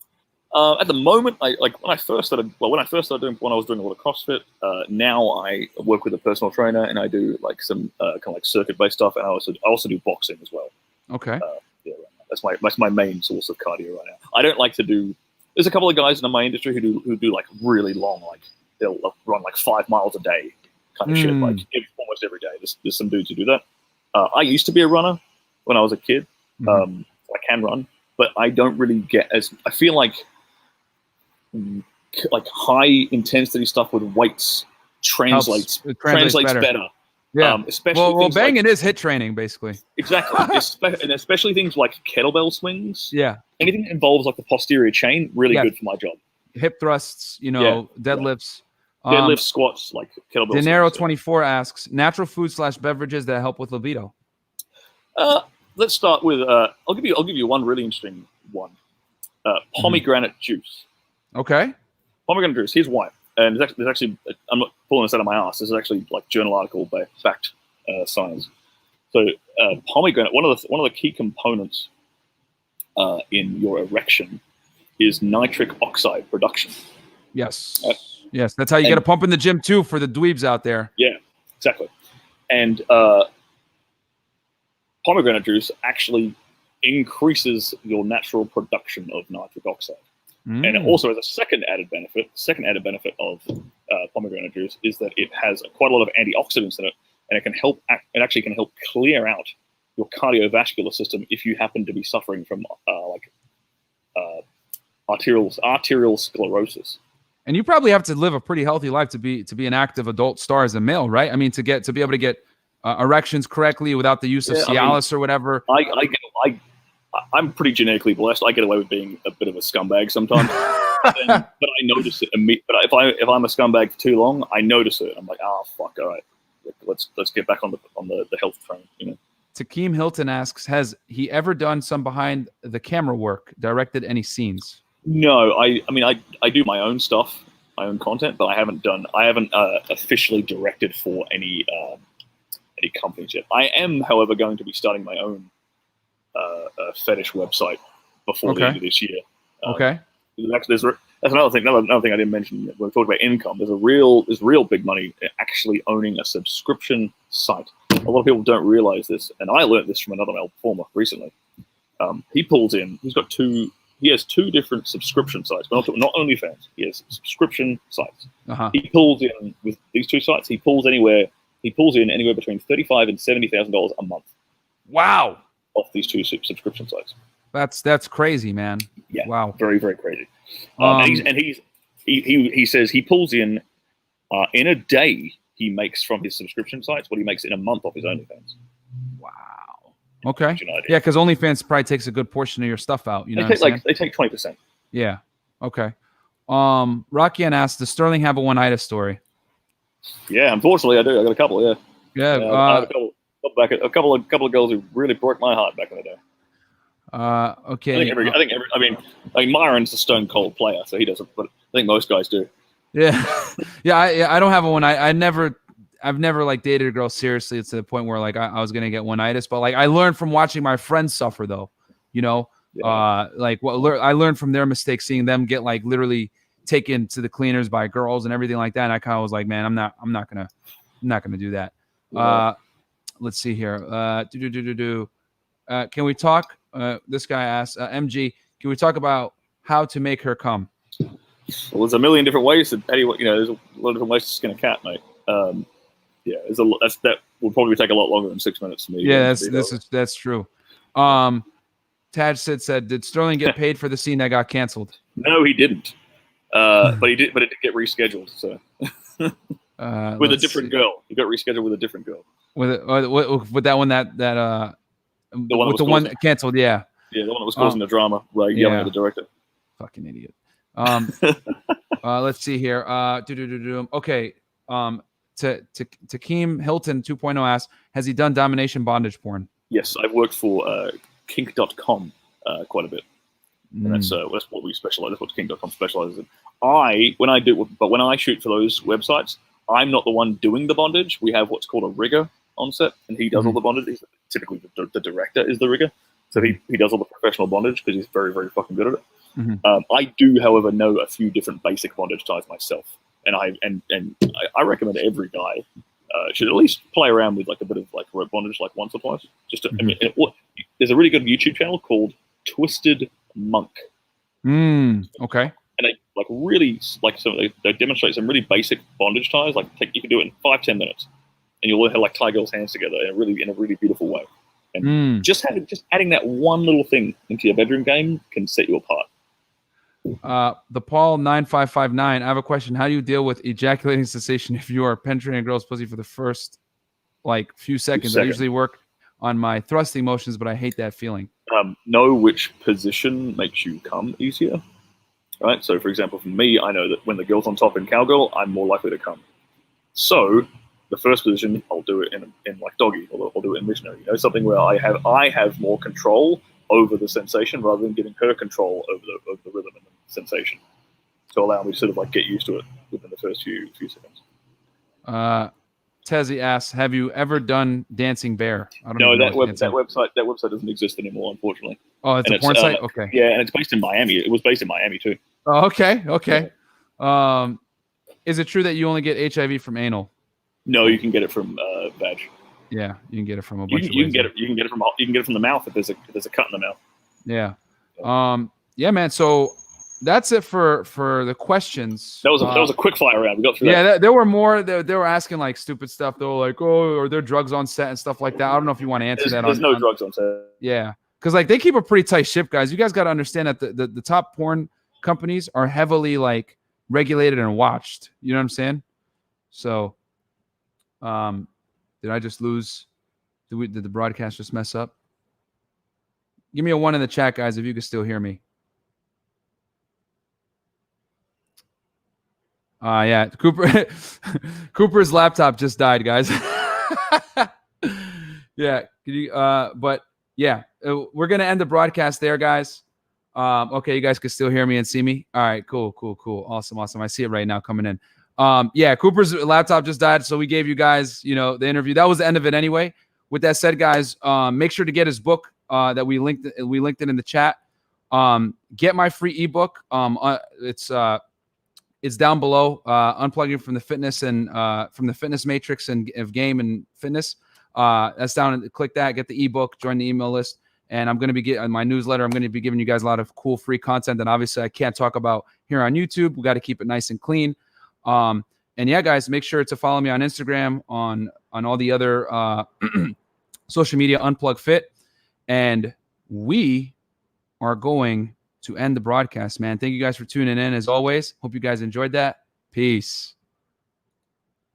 At the moment, when I first started doing, when I was doing a lot of CrossFit. Now I work with a personal trainer, and I do like some kind of like circuit-based stuff, and I also do boxing as well. Okay. Yeah, that's my main source of cardio right now. I don't like to do. There's a couple of guys in my industry who do like really long, like they'll run like 5 miles a day kind of shit, like almost every day. There's some dudes who do that. I used to be a runner when I was a kid. I can run, but I don't really get as. I feel like high intensity stuff with weights translates better. Yeah. Especially banging is HIIT training, basically. Exactly. And especially things like kettlebell swings. Yeah. Anything that involves like the posterior chain, really good for my job. Hip thrusts, deadlifts. Deadlifts, squats, like kettlebell Dinero swings. 24 asks, natural food / beverages that help with libido. Let's start with I'll give you one really interesting one. Pomegranate juice. Okay. Pomegranate juice. Here's why. And there's actually, I'm not pulling this out of my ass. This is actually like journal article by fact science. So pomegranate, one of the key components in your erection is nitric oxide production. Yes. Yes. That's how you get a pump in the gym too for the dweebs out there. Yeah, exactly. And pomegranate juice actually increases your natural production of nitric oxide. And also, as a second added benefit of pomegranate juice is that it has quite a lot of antioxidants in it, and it actually can help clear out your cardiovascular system if you happen to be suffering from arterial sclerosis. And you probably have to live a pretty healthy life to be an active adult star as a male, right? I mean, to be able to get erections correctly without the use of Cialis or whatever. I'm pretty genetically blessed. I get away with being a bit of a scumbag sometimes, but I notice it. But if I'm a scumbag for too long, I notice it. I'm like, fuck, all right, let's get back on the health train. Takeem Hilton asks, has he ever done some behind the camera work, directed any scenes? No, I mean I do my own stuff, my own content, but I haven't officially directed for any companies yet. I am, however, going to be starting my own fetish website before the end of this year. Okay. That's another thing. Another thing I didn't mention when we talked about income. There's real big money actually owning a subscription site. A lot of people don't realize this, and I learned this from another male performer recently. He has two different subscription sites, but not OnlyFans. He has subscription sites. He pulls in with these two sites. He pulls in anywhere between $35,000 and $70,000 a month. Wow. Off these two subscription sites. That's crazy, man. Yeah. Wow. Very, very crazy. He says he pulls in a day he makes from his subscription sites what he makes in a month off his OnlyFans. Wow. Okay. Yeah, because OnlyFans probably takes a good portion of your stuff out. They take 20%. Yeah. Okay. Rockian asked, does Sterling have a one-itis story? Yeah, unfortunately I do. I got a couple. Yeah. Yeah. I have a couple of girls who really broke my heart back in the day. Okay. I mean, Myron's a stone cold player, so he doesn't. But I think most guys do. Yeah, I don't have a one. I've never like dated a girl seriously. It's to the point where like I was gonna get one-itis, but like I learned from watching my friends suffer though. I learned from their mistakes, seeing them get like literally taken to the cleaners by girls and everything like that. And I kind of was like, man, I'm not gonna do that. Yeah. Let's see here. Can we talk? This guy asks, MG, can we talk about how to make her come? Well, there's a million different ways. There's a lot of different ways to skin a cat, mate. That will probably take a lot longer than 6 minutes to me. Yeah, that's true. Taj said, did Sterling get paid for the scene that got canceled? No, he didn't. But it did get rescheduled. So with a different girl, he got rescheduled with a different girl. With that one the one that canceled, yeah. Yeah, the one that was causing the drama, like yelling at the director. Fucking idiot. Let's see here. Okay. Takeem Hilton 2.0 asks, has he done domination bondage porn? Yes, I've worked for kink.com quite a bit. And that's what we specialize. That's what kink.com specializes in. When I shoot for those websites, I'm not the one doing the bondage. We have what's called a rigger on set, and he does all the bondage. Typically, the director is the rigger, so he does all the professional bondage because he's very, very fucking good at it. I do, however, know a few different basic bondage ties myself, and I recommend every guy should at least play around with like a bit of like rope bondage like once or twice. Just to, I mean, there's a really good YouTube channel called Twisted Monk. Okay. And they like really like they demonstrate some really basic bondage ties. Like you can do it in 5-10 minutes, and you'll learn how to like tie girls' hands together in a really beautiful way. And just adding that one little thing into your bedroom game can set you apart. The Paul 9559. I have a question. How do you deal with ejaculating cessation if you are penetrating a girl's pussy for the first like few seconds? I usually work on my thrusting motions, but I hate that feeling. Know which position makes you come easier. Right. So, for example, for me, I know that when the girl's on top in cowgirl, I'm more likely to come. So, the first position, I'll do it in like doggy, or I'll do it in missionary. You know, something where I have more control over the sensation rather than giving her control over the rhythm and the sensation, to allow me to sort of like get used to it within the first few seconds. Tezzy asks, "Have you ever done Dancing Bear?" I don't know. That website doesn't exist anymore, unfortunately. Oh, it's a porn site. Okay. Yeah, and it's based in Miami. It was based in Miami too. Oh, okay. Yeah. Is it true that you only get HIV from anal? No, you can get it from vag. Yeah, you can get it from a bunch of ways. You can get it from the mouth if there's a cut in the mouth. Yeah. Yeah, man. So that's it for the questions. That was a quick fire round. We got through. Yeah, there were more. They were asking like stupid stuff. They were like, "Oh, are there drugs on set and stuff like that?" I don't know if you want to answer that. There's no drugs on set. Yeah, because like they keep a pretty tight ship, guys. You guys got to understand that the top porn companies are heavily like regulated and watched. You know what I'm saying? So, did I just lose? Did the broadcast just mess up? Give me a 1 in the chat, guys, if you can still hear me. Yeah, Cooper's laptop just died, guys. Yeah, but yeah, we're gonna end the broadcast there, guys. Okay, you guys can still hear me and see me. All right, cool, awesome. I see it right now coming in. Yeah, Cooper's laptop just died, so we gave you guys, the interview. That was the end of it anyway. With that said, guys, make sure to get his book that we linked it in the chat. Get my free ebook. It's down below. Unplugging from the fitness and from the fitness matrix and of game and fitness. That's down. Click that. Get the ebook. Join the email list. And I'm going to be getting my newsletter. I'm going to be giving you guys a lot of cool free content that obviously I can't talk about here on YouTube. We got to keep it nice and clean. And yeah, guys, make sure to follow me on Instagram, on all the other social media, Unplugfit. And we are going to end the broadcast, man. Thank you guys for tuning in as always. Hope you guys enjoyed that. Peace.